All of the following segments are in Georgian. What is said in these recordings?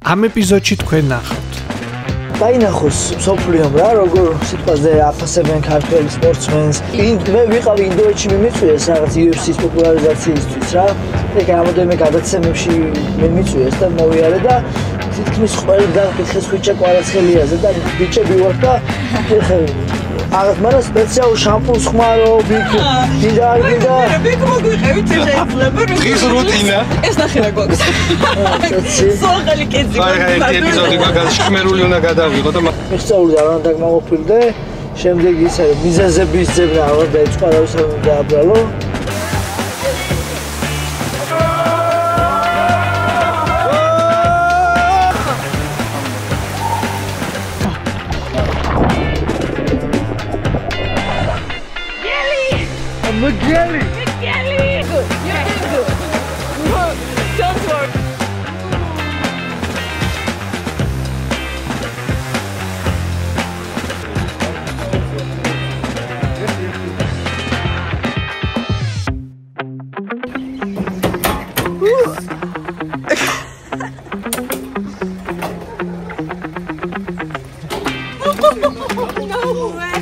ამ ეპიზოდში თქვენ ნახავთ. დაინახოს სოფლიომ რა, როგორ სიტყვაზე აფასებენ ქართველ სპორტსმენს. მე ვიყავი ინდოეთში მიმიწვიეს რაღაც UFC-ს პოპულარიზაციისთვის რა. ეგ რამოდენიმე გადაცემებში მიმიწვიეს და მოვიარე და თითქმის ყველგან კითხეს ხუჭა კვარაცხელიაზე და ბიჭები ვარ და მაგრამ სპეციალურ შამპუნს ხმარო, ბიგ და ბიგ მოგვიყევით შეიძლება დღის რუტინა. ეს ნახე რა გვაქვს. სოხალი კეცი. აი ეპიზოდი გაგაშკმერული უნდა გადავიღო და მისწავლე და რა დაგმოვფილდე. შემდეგ ისე მიზეზების ძებნა აღარ დაიწყო, არავის არ დააბრალო. Migueli! Good. You're doing good. Don't worry. No way.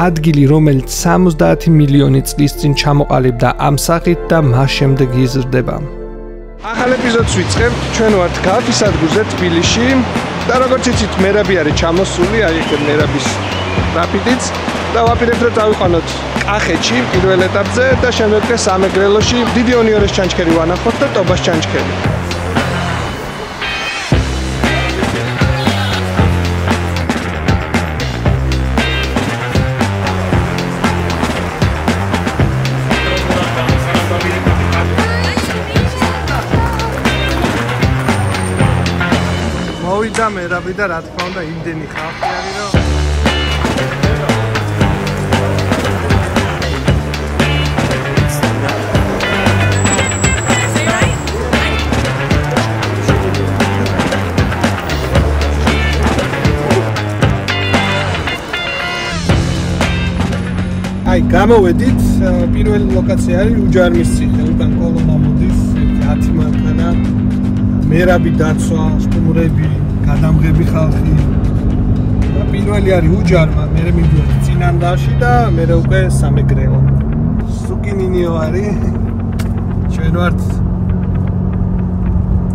ადგილი, რომელიც 70 მილიონი წლის წინ ჩამოყალიბდა ამ სახით და მას შემდეგ იზრდება. ახალ ეპიზოდს ვიწყებთ, ჩვენ ვართ კაფის ადგილზე თბილისში და როგორც იცით, მერაბი არის ჩამოსული, აი ეს მერაბის რაფიდიც და ვაპირებთ რომ წავიყვანოთ კახეთში პირველ ეტაპზე და შემდეგ სამეგრელოში დიდი ონიორეს ჩანჩქერი ვანახოთ და ტობას ჩანჩქერი. მოვიდა მერაბი და რა თქმა უნდა იმდენი ხალხი არის რომ აი გამოვედით პირველი ლოკაცია არის უჯარმის ციხე, უკან კოლონა მოდის 10 მანქანა მერაბი დაცვა, სტუმრები, გადამღები ხალხი. და პირველი არის უჯარმა, მე მივიდოდი წინანდარში და მე უკვე სამეგრელო. სუკინინიო არის. ჩვენ ვართ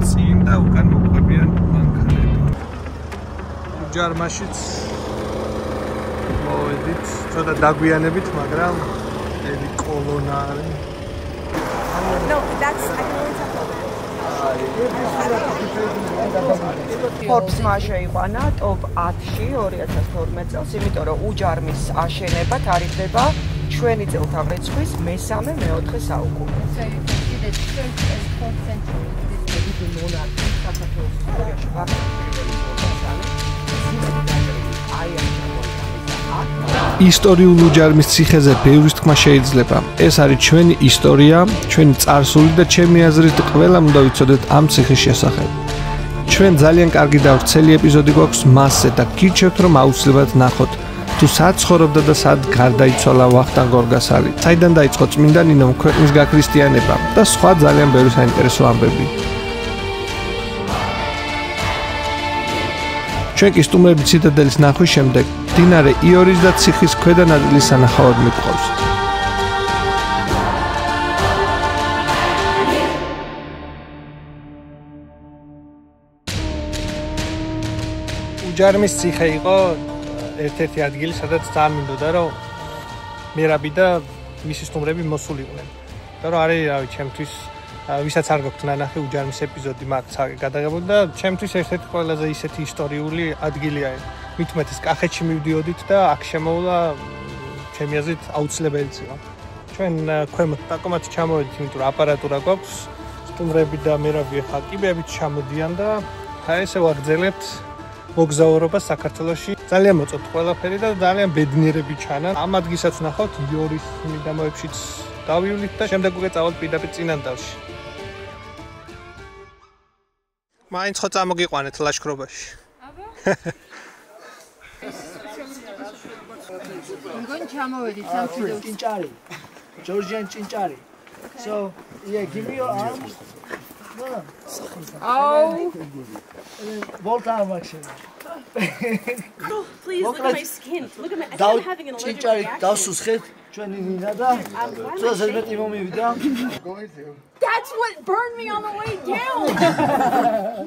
წინ და უკან მოყვებიან მანქანები. უჯარმაშიც მოვედით, ცოტა დაგვიანებით, მაგრამ ელი კოლონა არის. No, that's I can only tell. Forbes-მა შეიყვანა top 10-ში 2012 წელს, იმიტომ რომ უჯარმის აშენება თარიღდება ჩვენი წელთაღრიცხვის მესამე მეოთხე საუკუნეზე. ისტორიულ უჯარმის ციხეზე ბევრის თქმა შეიძლება. ეს არის ჩვენი ისტორია, ჩვენი წარსული და ჩემი აზრით ყველამ უნდა ვიცოდეთ ამ ციხის შესახებ. ჩვენ ძალიან კარგი და ვრცელი ეპიზოდი გვაქვს მასზე და გირჩევთ რომ აუცილებლად ნახოთ. თუ სად ცხოვრობდა და სად გარდაიცვალა ვახტანგ გორგასალი, საიდან დაიწყო წმინდა ნინომ ქვეყნის გაქრისტიანება და სხვა ძალიან ბევრი საინტერესო ამბები. ჩვენ კი სტუმრები ციტადელის ნახვის შემდეგ მდინარე იორის და ციხის ქვედა ნაწილის სანახავად მივყავს. უჯარმის ციხე იყო ერთ-ერთი ადგილი, სადაც წამინდოდა, რომ მერაბი და მისი სტუმრები მოსულიყვნენ. და რომ არის, რავი, ჩემთვის ვისაც არ გაქვთ ნანახი უჯარმის ეპიზოდი მაგ გადაღებული და ჩემთვის ერთ-ერთი ყველაზე ისეთი ისტორიული ადგილია. მით უმეტეს კახეთში მივდიოდით და აქ შემოვლა ჩემი აზრით აუცილებელი იყო. ჩვენ ქვემოთ ტაკომათი ჩამოვედით, იმიტომ რომ აპარატურა გვაქვს. სტუმრები და მერავი ხა კიბებით ჩამოდიან და ესე ვაგრძელებთ მოგზაურობა საქართველოში. ძალიან მოწოთ ყველაფერი და ძალიან ბედნიერები ჩანან. ამ ადგილსაც ვნახავთ იორის მიდამოებშიც დავივლით და შემდეგ უკვე წავალთ პირდაპირ წინანდალში. მაინც ხო წამოგიყვანეთ ლაშქრობაში. აბა? მგონი ჩამოვედით სამშვიდობო. ჭინჭარი. Georgian ჭინჭარი. So, yeah, give me your arms. No. Oh. Volt arm action. Oh, please look at my skin. Look at my. I think I'm having an allergic reaction. დავსუსხეთ ჩვენი ნინა და წელს მეტი მომივიდა. That's what burned me on the way down.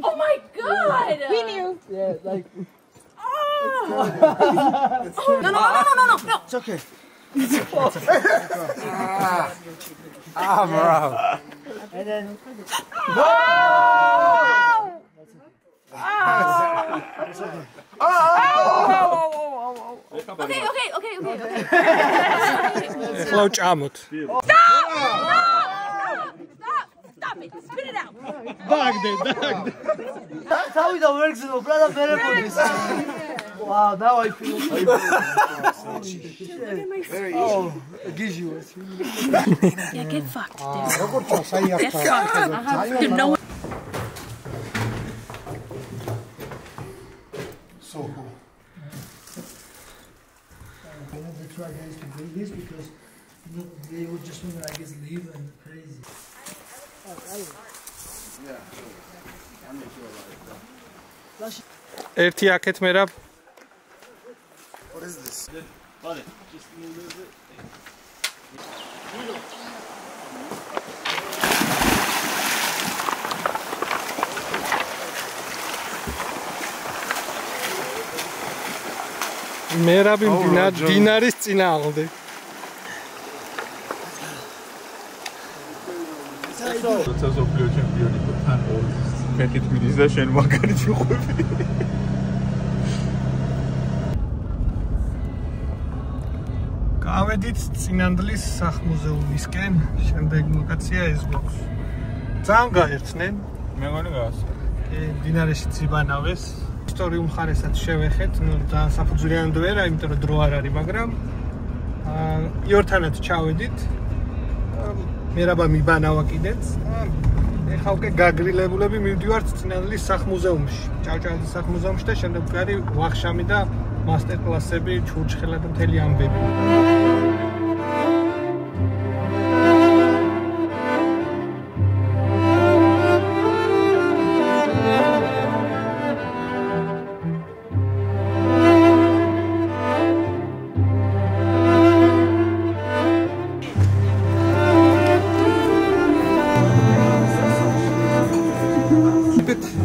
Oh my god. We knew. Yeah, like No. it's okay. Bro. And then Okay. ხო ჭამოთ. Stop it. Spit it out. დაგდე. თავიდან ვერ გზნობ რა და ვერ ეპოდის. Wow, now I feel Oh, gives you it. Yeah, get fucked, dude. Get fucked. You know. So cool. That's why guys to bring this because they would just want to, I guess, leave and crazy. ერთი აქეთ მერაბ What is this? Got it. Just move it. მერაბი დინარის წინააღმდეგ. როცა სოფლიო ჩემპიონი თან მეთით მიდის და შენ მაგარი ჩუხვები. გავედით წინანდლის სახმუზეუმისკენ, შემდეგ ლოკაცია ეს გვაქვს. ძალიან გაერთნენ. მეგონი გაასწორე. დინარეში ციბანავეს. ისტორიულ მხარესაც შევეხეთ, ძალიან საფუძვლიანი ვერა, იმიტომ რომ დრო არ არის, მაგრამ იორთანად ჩავედით. მერაბა მიბანავა კიდეც. ეხლა უკვე გაგრილებულები მივდივართ წინანდლის სახმუზეუმში. ჭავჭავაძის სახმუზეუმში და შემდეგ გარი ვახშამი და მასტერ კლასები, ჩურჩხელა და მთელი ამბები.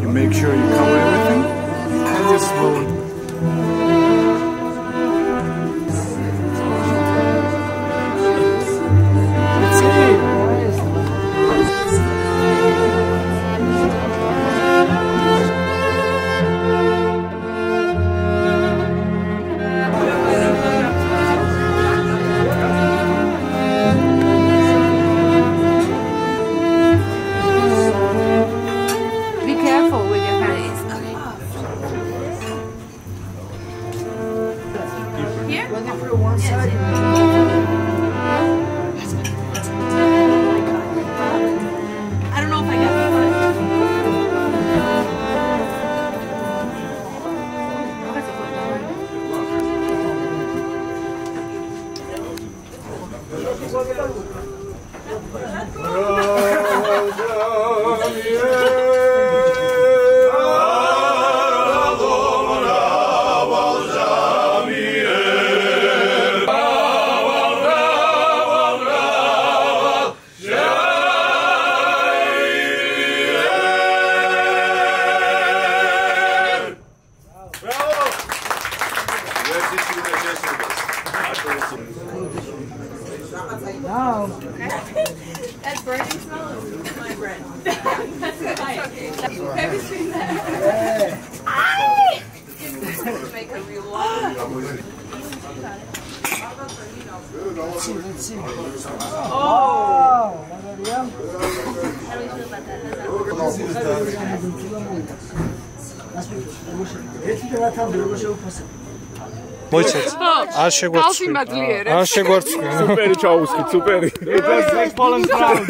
You make sure you cover everything and just roll. Be careful with your hands. Here? When you put one side, I don't know if I got that. now That burning smell is my breath. That's fine. Have you seen that? Make a real one. Let's see. Oh, Maria. მოიცეთ. არ შეგვარცხი. არ შეგვარცხი. სუპერი ჩაუსკი, სუპერი. It's fallen proud.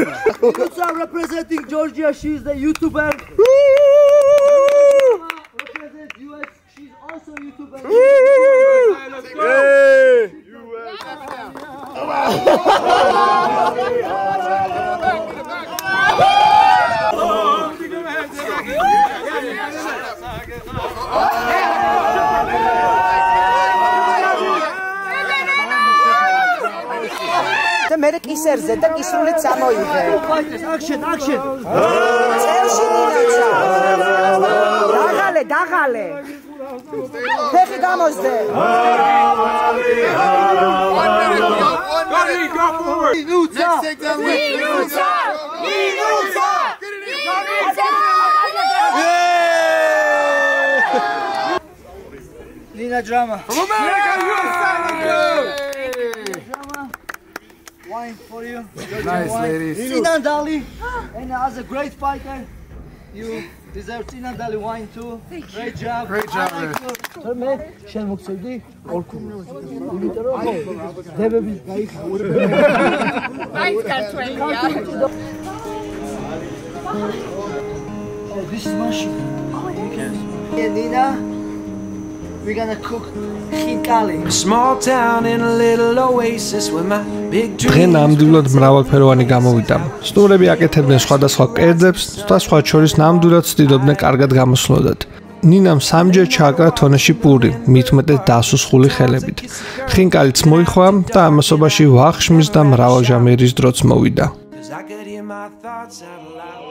Representing Georgia, she is the YouTuber. Represent US, she's also a YouTuber. მე კისერზე და კისრულით წამოიღე. Action. წევში მინაცა. დაღალე. ფეხი გამოსდე. Go forward. Minuta. Nina Drama. From America, USA. Wine for you. Nice, ladies. Sinan Dali, and as a great fighter, you deserve Sinan Dali wine too. Great job. Great job, man. Me, შენ მოგწევდი ორქუ. იმიტომ რომ დებები გაიხარო. Nice Australia. Oh, this is mushroom. And Nina, we're gonna cook khinkali. Small town in a little oasis with my big dreams. დღე ნამდვილად მრავალფეროვანი გამოვიდა. სტუმრები აკეთებდნენ სხვადასხვა კერძებს და სხვა შორის ნამდვილად ცდილობდნენ კარგად გამოსვლოდათ. ნინამ სამჯერ ჩააკრა თონეში პური, მით უმეტეს დასუსხული ხელებით. ხინკალიც მოიხვა და ამასობაში ვახშმის და მრავალჟამერის დროც მოვიდა. I could hear my thoughts out loud.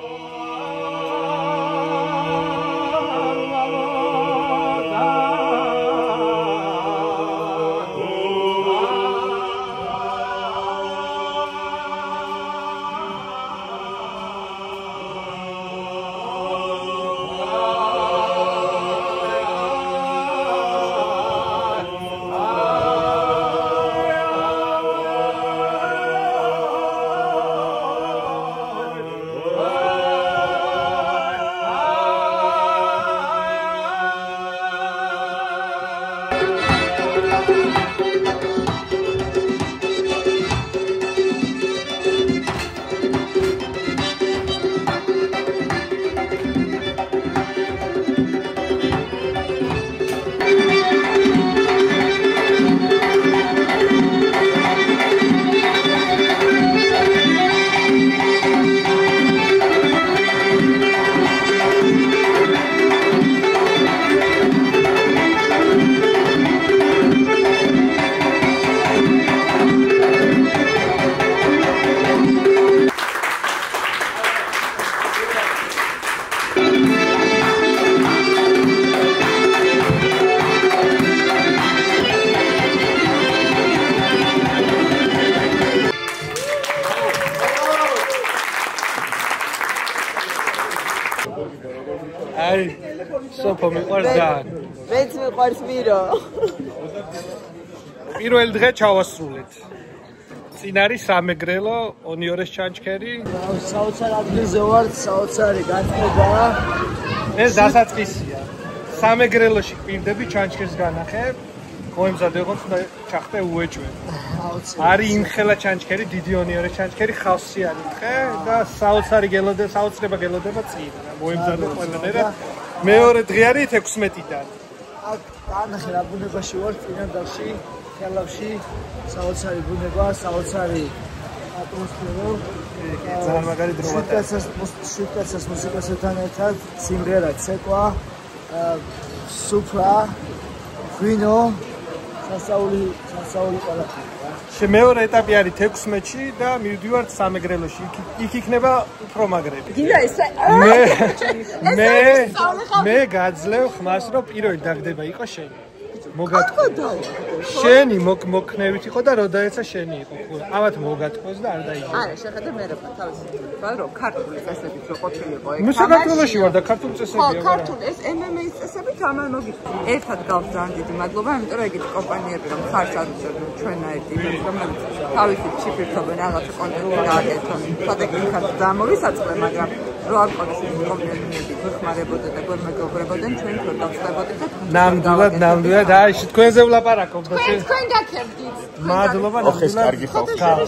აი სოფო მიყვარს და მეც მიყვარს მირო. პირველ დღე ჩავასრულეთ. წინ არის სამეგრელო, ონიორეს ჩანჩქერი. საოცარ ადგილზე ვარ, საოცარი განწყობა. ეს დასაწყისია. სამეგრელოში პირდები ჩანჩქერს განახებ. მოემზადე ოღონდ და ჩახტე უეჭვე. არის იმხელა ჩანჩქერი, დიდი ონიორეს ჩანჩქერი, ხავსი არის ხე და საოცარი საოცრება გელოდება წინ. მოემზადე ყველანაირად. მეორე დღე არის 16-დან. ანახე რა ბუნებაში ვარ წინანდალში, ხელავში, საოცარი ბუნება, საოცარი ატმოსფერო. ძალიან მაგარი დროა. შუტკაცას მუსიკასთან ერთად სიმღერა, ცეკვა, სუფრა, ვინო, სასაული ყველაფერი. მეორე ეტაპი არის 16-ში და მივდივართ სამეგრელოში. იქ იქნება უფრო მაგრები. მე გაძლევ ხმას, რომ პირველი დაგდება იყო შენი. მოგატყუა. შენი მოქნევით იყო და როდესაც შენი იყო ხურა. ამათ მოგატყოს და არ დაიგო. არა, შეხედე მე რა თავის რომ ქართული წესებით რო ყოფილიყო ეგ. მუსიკალში ვარ და ქართული წესებია. ხო, ქართული ეს MMA-ის წესებით ამან მოგიწევს. ერთად გავს ძალიან დიდი მადლობა, იმიტომ რომ ეგეთი კომპანიები რომ ხარს არ უწევენ ჩვენაერთი, რომელიც თავისი ჩიფირთობენ რაღაცა კონტენტი გააკეთონ. სატექნიკად დამოვისაწყლე, მაგრამ რო არ ყოლეს კომპანიები გხმარებოდა და გვემეგობრებოდნენ ჩვენ თორ დავწყებოდით და ნამდვილად აი თქვენზე ვლაპარაკობ და თქვენ გაქებდით. მადლობა ოხეს კარგი ხო.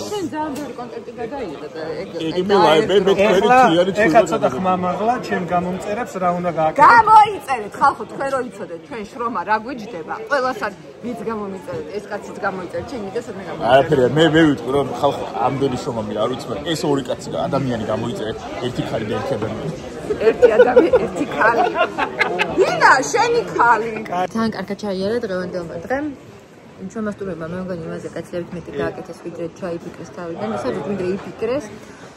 შენ ძალიან ბევრი კონტენტი გადაიღე და იგი მილაიბე მე თქვენი თლიანი თვლი. ეხლა ცოტა ხმამაღლა ჩემ გამომწერებს რა უნდა გააკეთო. გამოიწერეთ ხალხო თქვენ რო იცოდეთ ჩვენ შრომა რა გვიჯდება. ყველასთან ვიც გამომიწერეთ ეს კაციც გამოიწერეთ ჩემი და სად მე გამოიწერეთ. არაფერია მე ვიტყვი რომ ხალხო ამდენი შრომა მირა არ ვიცი ეს ორი კაცი ადამიანი გამოიწერეთ ერთი ხალი და ერთი ადამიანი. ერთი ადამიანი ერთი ხალი. ვინა შენი ხალი. ძალიან კარგად ჩაიარა დღევანდელმა დღემ. ჩვენ მასტურებმა მე მგონი იმაზე კაცლებით მეტი გააკეთეს ვიდრე ჩაიფიქრეს თავიდან და სადაც ვიდრე იფიქრეს.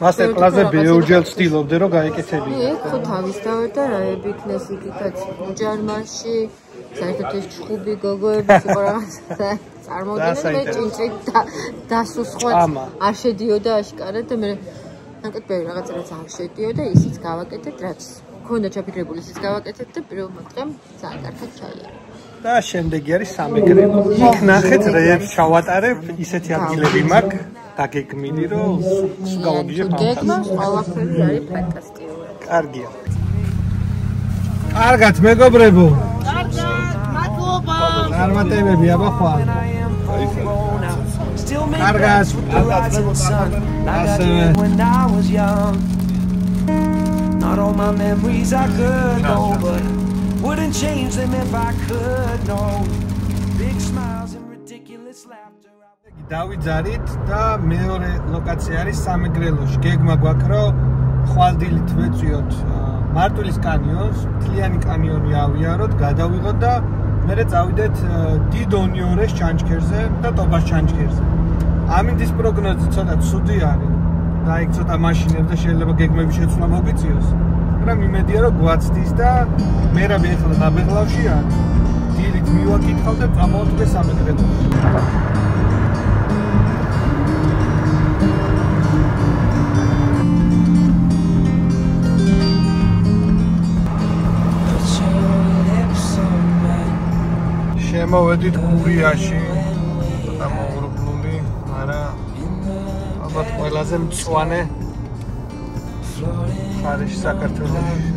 მასტერ კლასზე ბევრჯერ ვცდილობდი რომ გაეკეთებინა. ხო თავის თავად და რა ებიქნეს იქითაც უჯარმაში საერთოდ ეს ჩხუბი გოგოების იყო რაღაცა წარმოუდგენელი მე ჭინჭით და დასუსხვა არ შედიოდა აშკარად და მე ნაკეთები რაღაცა რაც არ შედიოდა ისიც გავაკეთეთ რაც მქონდა ჩაფიქრებული ისიც გავაკეთეთ და პირველმა დღემ ძალიან კარგად ჩაიარა. და შემდეგი არის სამეგრელო. იქ ნახეთ რეებს ჩავატარებ, ისეთი ადგილები მაქვს, დაგეგმილი რომ გავაგიჟებ ამ. გეგმას ყველაფერი არის ფანტასტიკური. კარგია. კარგად მეგობრებო. კარგად, მადლობა. წარმატებები აბა ხვალ. კარგად. ასევე Not all my memories are good, no, but wouldn't change them if I could, no. Big smiles and ridiculous laughter. დავიძარით და მეორე ლოკაცია არის სამეგრელოში. გეგმა გვაქვს რომ ხვალდილით ვეწვიოთ მარტვილის კანიონს, მთლიანი კანიონი ავიაროთ, გადავიღოთ და მერე წავიდეთ დიდ ონიორეს ჩანჩქერზე და ტობას ჩანჩქერზე. ამინდის პროგნოზი ცოტა ცუდი არის. და იქ ცოტა მაშინებს და შეიძლება გეგმები შეცვლა მოგიწიოს. მაგრამ იმედია რომ გვაცდის და მე რა მეხლა ნაბეღლავში არის. დილით მივაკითხავ და წამოვდე სამეგრელოში. შემოვედით გურიაში და მოურბლული, მაგრამ ალბათ ყველაზე მწვანე ხარიში საქართველოში.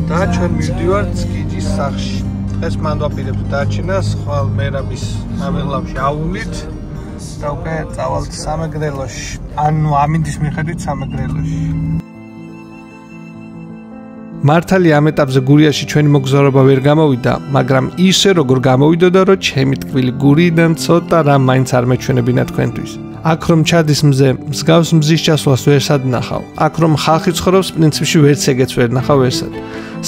და ჩვენ მივდივართ სკიჯის სახლში. დღეს მან ვაპირებთ დარჩენას, ხვალ მერაბის ნაბეღლავში აუვლით და უკვე წავალთ სამეგრელოში. ანუ ამინდის მიხედვით სამეგრელოში. მართალი ამ ეტაპზე გურიაში ჩვენი მოგზაურობა ვერ გამოვიდა, მაგრამ ისე როგორ გამოვიდოდა, რომ ჩემი ტკბილი გურიდან ცოტა რამ მაინც არ მეჩვენებინა თქვენთვის. აქ რომ ჩადის მზე, მსგავს მზის ჩასვლას ვერსად ნახავ. აქ რომ ხალხი ცხოვრობს, პრინციპში ვერც ეგეც ვერ ნახავ ვერსად.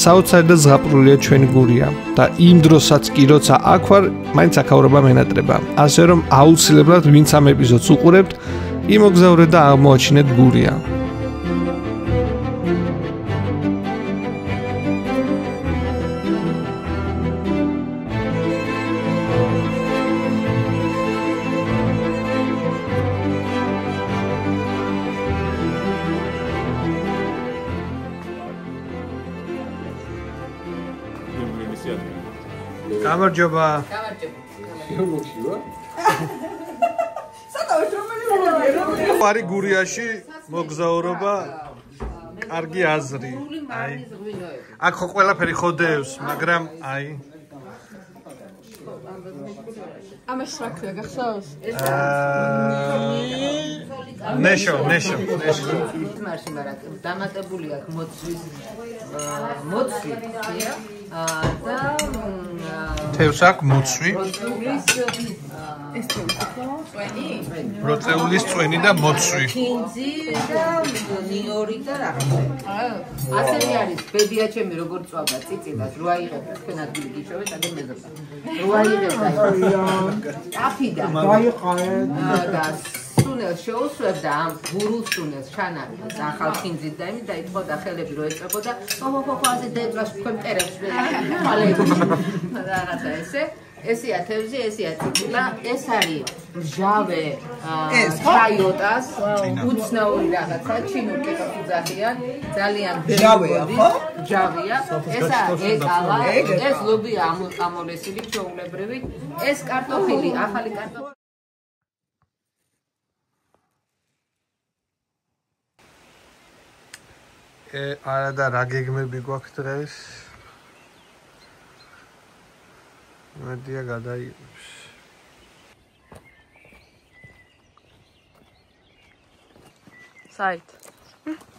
საოცარი და ზღაპრულია ჩვენი გურია და იმ დროსაც კი როცა აქ ვარ, მაინც აქაურობა მენატრება. ასე რომ აუცილებლად ვინც ამ ეპიზოდს უყურებთ, იმოგზაურეთ და აღმოაჩინეთ გურია. გამარჯობა. პარი გურიაში მოგზაურობა კარგი აზრი. აი. აქ ხო ყველაფერი ხოდეებს, მაგრამ აი ამას რა ქვია გახსოვს? ნეშო. თმარში მაგრამ დამატებული აქვს მოცვის და თევს აქვს მოცვი. ბროწეულის წვენი და მოცვი. ხინძი და ნიორი და რა. ასევე არის ბებია ჩემი როგორ წვავდა წიწილას რო აიღებდა თქვენ ადგილი გიჩვევეთ და მეზობდა. რო აიღებდა. აფიდა. დაიყარე. და სუნელს შეუსვებდა ამ გურულ სუნელს შანარის ახალ ხინძით და იმით დაიწყოდა ხელები რო ეწებოდა ხოხოხოაზე დედრას თქვენ მტერებს რაღაცა ესეა თევზი, ესეა ციკლა, ეს არის მჟავე ჩაიოტას, უცნაური რაღაცა, ჩინურ კეთილს უძახიან, ძალიან მჟავეა, ხო? მჟავეა. ესა ეკალა, ეს ლობია ამოლესილი ჩვეულებრივი, ეს კარტოფილი, ახალი კარტოფილი. არა და რა გეგმები გვაქვს დღეს? მედია გადაიღებს. საით.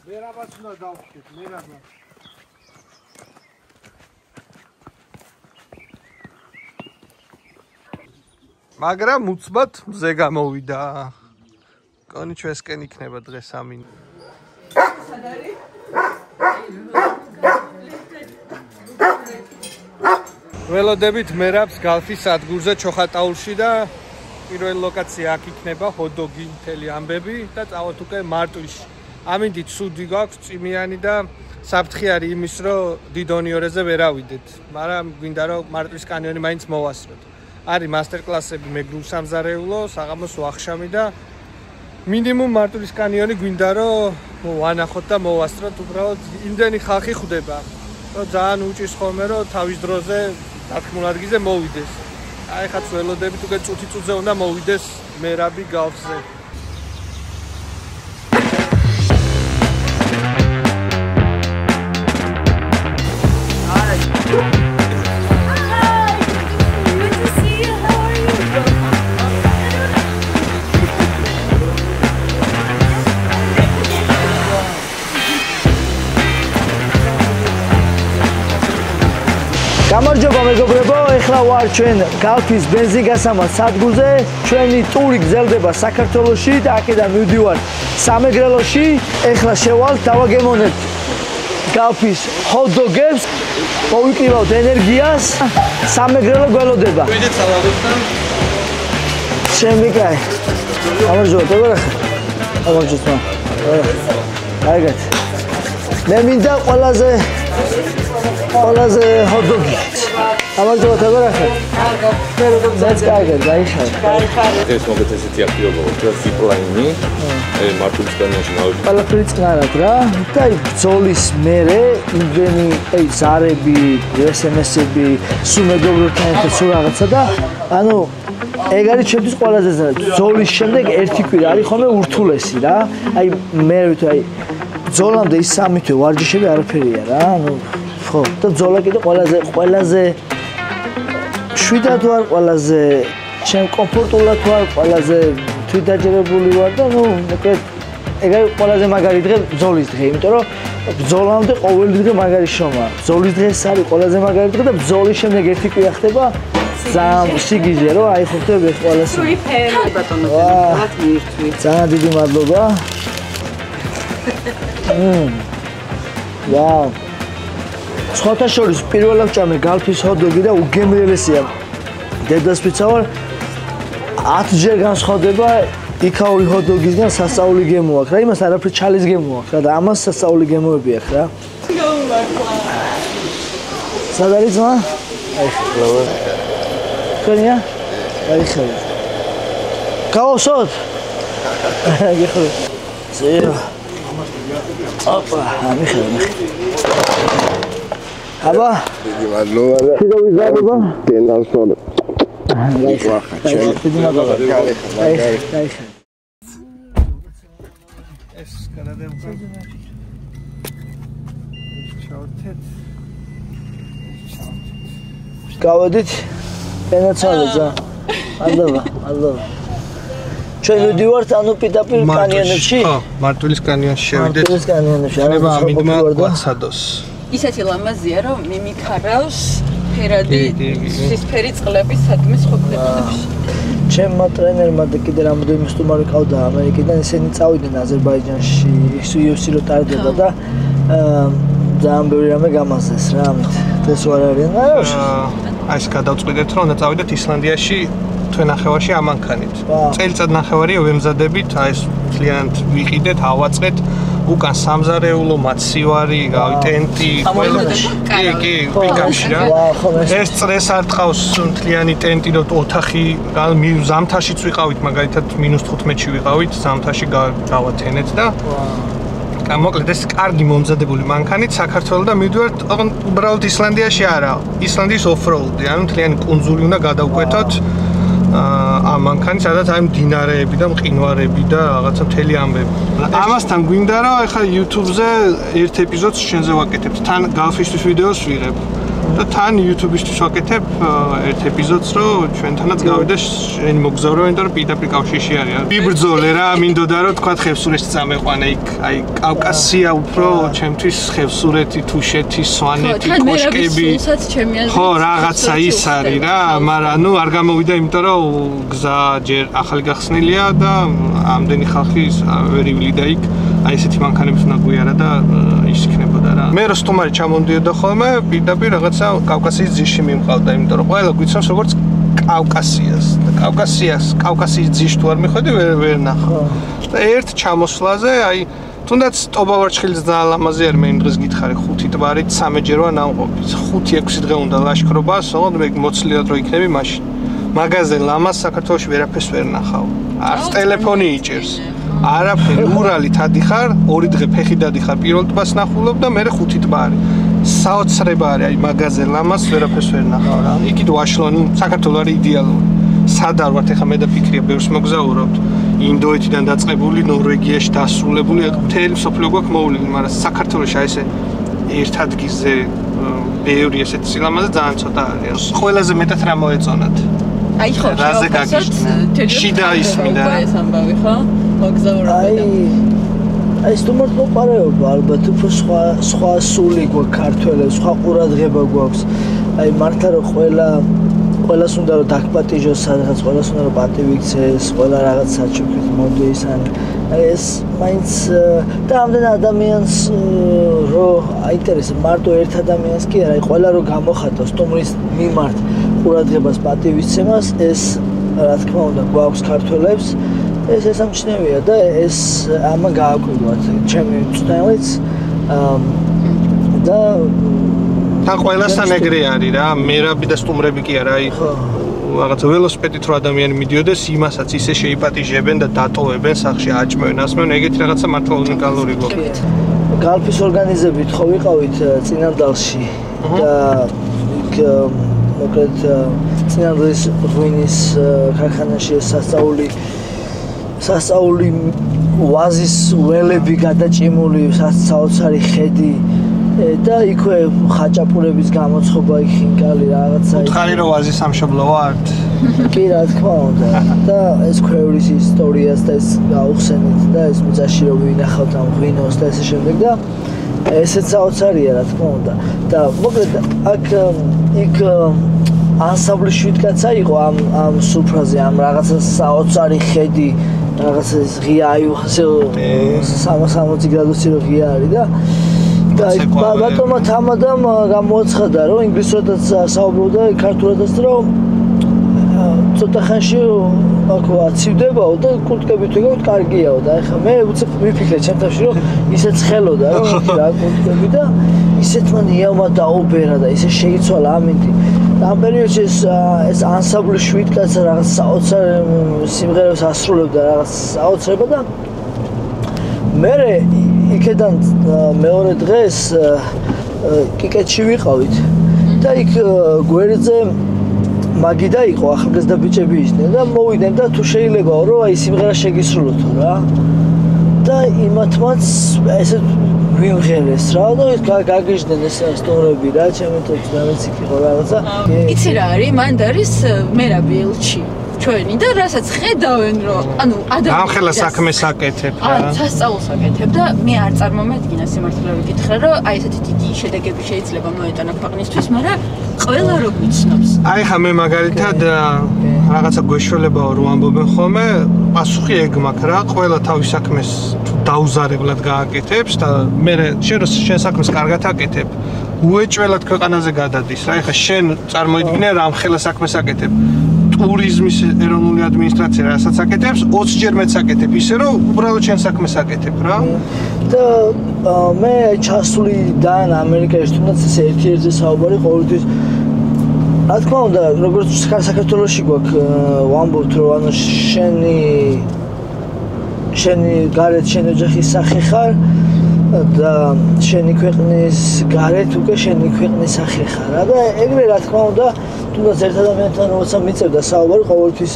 მერაბაც უნდა დავხდეთ, მერაბაც. მაგრამ უცბად მზე გამოვიდა. კონი ჩვენსკენ იქნება დღეს ამინ. სად არის? ველოდებით მერაბს გალფის სადგურზე ჩოხატაულში და პირველი ლოკაცია აქ იქნება ჰოდოგი მთელი ამბები და წავთ უკვე მარტვილში. ამინდით ცუდი გაქვს წიმიანი და საფრთხე არის იმის რომ დიდონიორეზე ვერ ავიდეთ, მაგრამ გვინდა რომ მარტვილის კანიონი მაინც მოვასწროთ. არის მასტერკლასები მეგრულ სამზარეულო, საღამოს ვახშამი და მინიმუმ მარტვილის კანიონი გვინდა რომ ვანახოთ და მოვასწროთ, უბრალოდ იმდენი ხალხი ხვდება, რომ ძალიან უჭირს ხოლმე რომ თავის დროზე დათქმულ ადგილზე მოვიდეს. აი ხაც ველოდებით უკვე წუთი წუთზე უნდა მოვიდეს მერაბი გალფზე. გამარჯობა მეგობრებო, ეხლა ვარ ჩვენ გალფის ბენზინგასამართ სადგურზე. ჩვენი ტური გრძელდება საქართველოში და აქედან მივდივართ სამეგრელოში. ეხლა შევალთ, დავაგემონებთ გალფის ჰოთ-დოგებს, მოვიკრივავთ ენერგიას, სამეგრელო გველოდება. ვიდეთ სალადოსთან. შემიგაი. გამარჯობა, თორე. გამარჯობა. კარგად. მე მინდა ყველაზე ჰოთ-დოგი. გამარჯობა თორე. კარგად, გაიხარ. ეს მოგეთესეთი აქტივობა გვაქვს ზიპლაინი. მარტვილის კანიონში მოვიდი. ყველაფერი წყნარად რა. და ბრძოლის მერე იმდენი ზარები, SMS-ები, სულ მეგობრებთან ერთად სულ რაღაცა და ანუ ეგ არის ჩემთვის ყველაზე ზარები. ბრძოლის შემდეგ ერთი კვირა არის ხოლმე ურთულესი რა. აი მე ვიტყვი აი ბრძოლამდე ის სამი თვე ვარჯიშები არაფერია რა. ანუ ხო, და ბრძოლა კიდე ყველაზე შვიდად ვარ, ყველაზე ჩემ კომფორტულად ვარ, ყველაზე თვითდაჯერებული ვარ და ნუ მოკლედ ეგ არის ყველაზე მაგარი დღე ბრძოლის დღე, იმიტომ რომ ბრძოლამდე ყოველი დღე მაგარი შრომა. ბრძოლის დღეს არის ყველაზე მაგარი დღე და ბრძოლის შემდეგ ერთი კვირა ხდება ძალიან სიგიჟე რომ აი ხო ხდება ეს ყველა სუპერი ბატონო, ძალიან მირთვი. ძალიან დიდი მადლობა. ვაუ. სხვათა შორის პირველად ვჭამე გალფის ჰოთ-დოგი და უგემრიელესია. დედასპიცა ვარ 10 ჯერ განსხვავდება იქაური ჰოთ-დოგისგან სასწაული გემო აქვს რა. იმას არაფერი ჩალის გემო აქვს რა და ამას სასწაული გემოები აქვს რა. სად არის ძმა? აი ხლავა. ქონია? აი ხელი. გავოსოთ? გიხრი. ზეა. ოპა, მიხელი. აბა, დიდი მადლობა. შეგა ვიზარდება? დენალსონო. ეს გადადემხა. ჩავთეთ. გავედით. ენაცვალე ძა. მადლობა. ჩვენ ვიდივართ ანუ პიტაპირ კანიონებში. ხო, მარტვილის კანიონში შევიდეთ. მარტვილის კანიონებში. შეიძლება ამიდმა ვაცადოს. ისეთი ლამაზია რომ მიმიქარავს ფერადი სისფერი წყლების სადმე სხვა ქვეყნებში. ჩემმა ტრენერმა და კიდე რამოდენიმე სტუმარი ყავდა ამერიკიდან, ისინი წავიდნენ აზერბაიჯანში, UFC-ро ტარდება და ძალიან ბევრი რამე გამაზეს რა ამით. დღეს ვარ არიან. აი ეს გადავწყვიტეთ რომ უნდა წავიდეთ ისლანდიაში თვე ნახევარში ამანქანით. წელიწად ნახევარია ვემზადებით, აი ეს მთლიანად ვიყიდეთ, ავაწყეთ, უკან სამზარეულო, მაცივარი, ტენტი, ყველა კი, პიკაპში რა. ეს წრეს არ ტყავს მთლიანი ტენტი, რომ ოთახი ზამთარშიც ვიყავით, მაგალითად -15-ში ვიყავით, ზამთარში გავათენეთ და მოკლედ ეს კარგი მომზადებული მანქანით საქართველოს და მივდივართ უბრალოდ ისლანდიაში არა, ისლანდიის ოფროუდი, ანუ მთლიანი კუნძული უნდა გადავკვეთოთ ამ მანქანით, სადაც აი მდინარეები და მყინვარები და რაღაცა მთელი ამბები. ამასთან გვინდა რომ ეხლა YouTube-ზე ერთ ეპიზოდს შენზე ვაკეთებთ, თან გალფისთვის ვიდეოს ვიღებ. და თან YouTube-ისთვის ვაკეთებ ერთ ეპიზოდს, რომ ჩვენთანაც გავიდა შენი მოგზაურობა, იმიტომ რომ პირდაპირ კავშირში არის. ვიბრძოლე რა, მინდოდა რომ თქვა ხევსურეთს წამეყვანე იქ, აი კავკასია უფრო ჩემთვის ხევსურეთი, თუშეთი, სვანეთი, კოშკები. ხო, რაღაცა ის არის რა, მაგრამ ნუ არ გამოვიდა, იმიტომ რომ გზა ჯერ ახალი გახსნილია და ამდენი ხალხი ვერ ივლიდა იქ. აი ესეთი მანქანების უნდა გვიარა და ის იქნებოდა რა. მე რო სტუმარი ჩამომდიოდა ხოლმე, პირდაპირ რაღაცა კავკასიის ძიში მიმყავდა, იმიტომ რომ ყველა გვიცავს როგორც კავკასიას. და კავკასიის ძიში თუ არ მიხვედი, ვერ ნახავ. და ერთ ჩამოსვლაზე, აი თუნდაც ტობავარჩხილის ძალიან ლამაზი არ მე იმ დღეს გითხარი 5 ტბარით 3-ჯეროა ნამყოფი. 5-6 დღე უნდა ლაშქრობას, ოღონდ მე მოცლილად რო იქნები მაშინ. მაგაზე ლამაზ საქართველოში ვერაფერს ვერ ნახავ. არც ტელეფონი იჭერს. არაფერი, ურალით ადიხარ, 2 დღე ფეხი დადიხარ პირველ ტბას ნახულობ და მერე 5 ტბა არის. საოცრება არის, აი მაგაზე ლამაზ ვერაფერს ვერ ნახავ რა. იქით ვაშლო, ნუ საქართველო არის იდეალური. სად არ ვართ ეხლა მე და ფიქრია ბევრს მოგზაურობთ. ინდოეთიდან დაწყებული, ნორვეგიაში დასრულებული, მთელი მსოფლიო გვაქვს მოვლილი, მაგრამ საქართველოში აი ესე ერთ ადგილზე ბევრი ესეთი სილამაზე ძალიან ცოტა არის. ყველაზე მეტად რა მოეწონათ? აი ხო, რაზე გაგიშნე? შიდა ისმინდა. ეს ამბავი ხო? მოგზაურობა. აი სტუმართ მოპარეობა ალბათ უფრო სხვა სული გვაქვს ქართველებს, სხვა ყურადღება გვაქვს. აი მართლა რომ ყველას უნდა რომ დაგპატიჟოს სადღაც, ყველას უნდა რომ პატივი იქცეს, ყველა რაღაც საჩუქრით მოდის ან ეს მაინც და ამდენ ადამიანს რომ აინტერესებს მარტო ერთ ადამიანს კი არა, აი ყველა რომ გამოხატოს სტუმრის მიმართ ყურადღებას პატივისცემას, ეს რა თქმა უნდა გვაქვს ქართველებს. ეს ესამჩნევია და ეს ამა გააკვირვათ ჩემი მწვრთნელიც და თან ყველასთან ეგრე არის რა, მერაბი და სტუმრები კი არა, აი რაღაცა ველოსიპედით რო ადამიანი მიდიოდეს, იმასაც ისე შეიპატიჟებენ და დატოვებენ სახში, აჭმევენ, ასმევენ, ეგეთი რაღაცა მართლა უნიკალური გვაქვს. გალფის ორგანიზებით ხო ვიყავით წინანდალში და იქ მოკლედ წინანდალის ღვინის ქარხანაში სასწაული ვაზის ველები გადაჭიმული, საოცარი ხედი და იქვე ხაჭაპურების გამოცხობა იქ ხინკალი რაღაცა. უთხარი რომ ვაზის სამშობლო ვართ? კი რა თქმა უნდა და ეს ქვევრის ისტორიას და ეს გაუხსენეთ და ეს მიწაში რომ ვინახავთ ამ ღვინოს და ესე შემდეგ და ესეც საოცარია რა თქმა უნდა და მოკლედ აქ იქ ანსამბლი შვიდკაცა იყო ამ სუფრაზე, ამ რაღაცა საოცარი ხედი, რაღაცა ღია აიუხზე 60 გრადუსი რო ღია არის და ბატონმა თამადამ გამოაცხადა რომ ინგლისურადაც საუბრობდა, ქართულადაც რომ ცოტა ხანში აქ აცივდებაო და კულტკებით ვიგავთ კარგიაო და ეხლა მე უცებ ვიფიქრე ჩემ თავში რომ ისეც ხელოდა რომ რა კულტკები და ისეთ მან იამა დაუბერა და ისე შეიცვალა ამინდი და ამ პერიოდში ეს ანსამბლი შვიდკაცა რაღაც საოცარ სიმღერებს ასრულებდა რაღაც საოცრება და მე იქედან მეორე დღეს კიკეთში ვიყავით და იქ გვერდზე მაგიდა იყო ახალგაზრდა ბიჭები ისდნენ და მოვიდნენ და თუ შეიძლებაო რომ აი სიმღერა შეგისრულოთო რა და იმათმაც ესე ვიმღერეს რა და გაგიჟდნენ ეს სტუმრები რა ჩემი თვითონ დამეც იქ იყო რაღაცა იცი რა არის მანდ არის მერაბი ელჩი ჩვენი და რასაც ხედავენ რომ ანუ ადამიანი ამხელა საქმეს აკეთებ რა სასწაულს აკეთებ და მე არ წარმომედგინა სიმართლე ვიკითხე რომ აი ესეთი დიდი შედეგები შეიძლება მოეტანა ქვეყნისთვის მაგრამ ყველა რო გვიცნობს აი ხა მე მაგალითად რაღაცა გვეშველებაო რომ ამბობენ ხოლმე პასუხი ეგ მაქვს რა ყველა თავის საქმეს თუ დაუზარებლად გააკეთებს და მე შენ საქმეს კარგად აკეთებ უეჭველად ქვეყანაზე გადადის რა ეხა შენ წარმოიდგინე რა ამხელა საქმეს აკეთებ ტურიზმის ეროვნული ადმინისტრაცია რასაც აკეთებს, 20 ჯერ მეც აკეთებ ისე, რომ უბრალოდ ჩემს საქმეს აკეთებ რა. და მე ჩასულიდან ამერიკაში თუნდაც ეს ერთ-ერთი საუბარი ყოველთვის რა თქმა უნდა, როგორც საქართველოში გვაქვს ვამბობთ, რომ ანუ შენი გარეთ შენი ოჯახის სახე ხარ და შენი ქვეყნის გარეთ უკვე შენი ქვეყნის სახე ხარ. და ეგრე რა თქმა უნდა, თუნდაც ერთ ადამიანთან როცა მიწევდა საუბარი, ყოველთვის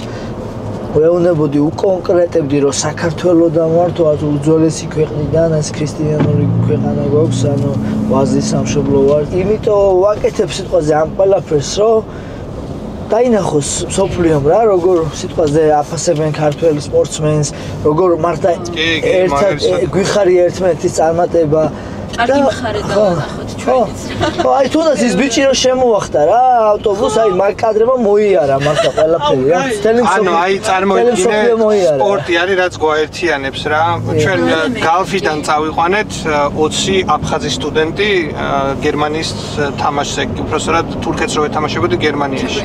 ვეუბნებოდი, უკონკრეტებდი, რომ საქართველოდან ვარ თუ უძველესი ქვეყნიდან, ეს ქრისტიანული ქვეყანა გვაქვს, ანუ ვაზის სამშობლო ვარ. იმიტომ ვაკეთებ სიტყვაზე ამ ყველაფერს, რომ დაინახოს მსოფლიომ რა, როგორ სიტყვაზე აფასებენ ქართველ სპორტსმენს, როგორ მარტო ერთად გვიხარია ერთმანეთის წარმატება. კარგი მხარე დავანახოთ ჩვენიც. ხო, აი თუნდაც ის ბიჭი რომ შემოახტა რა, ავტობუსს, აი მაგ კადრებმა მოიარა მართლა ყველაფერი რა. ანუ აი წარმოიდგინე სპორტი არის რაც გვაერთიანებს რა. ჩვენ გალფიდან წავიყვანეთ 20 აფხაზი სტუდენტი გერმანიის თამაშს, უბრალოდ თურქეთს რო ეთამაშებოდი გერმანიაში.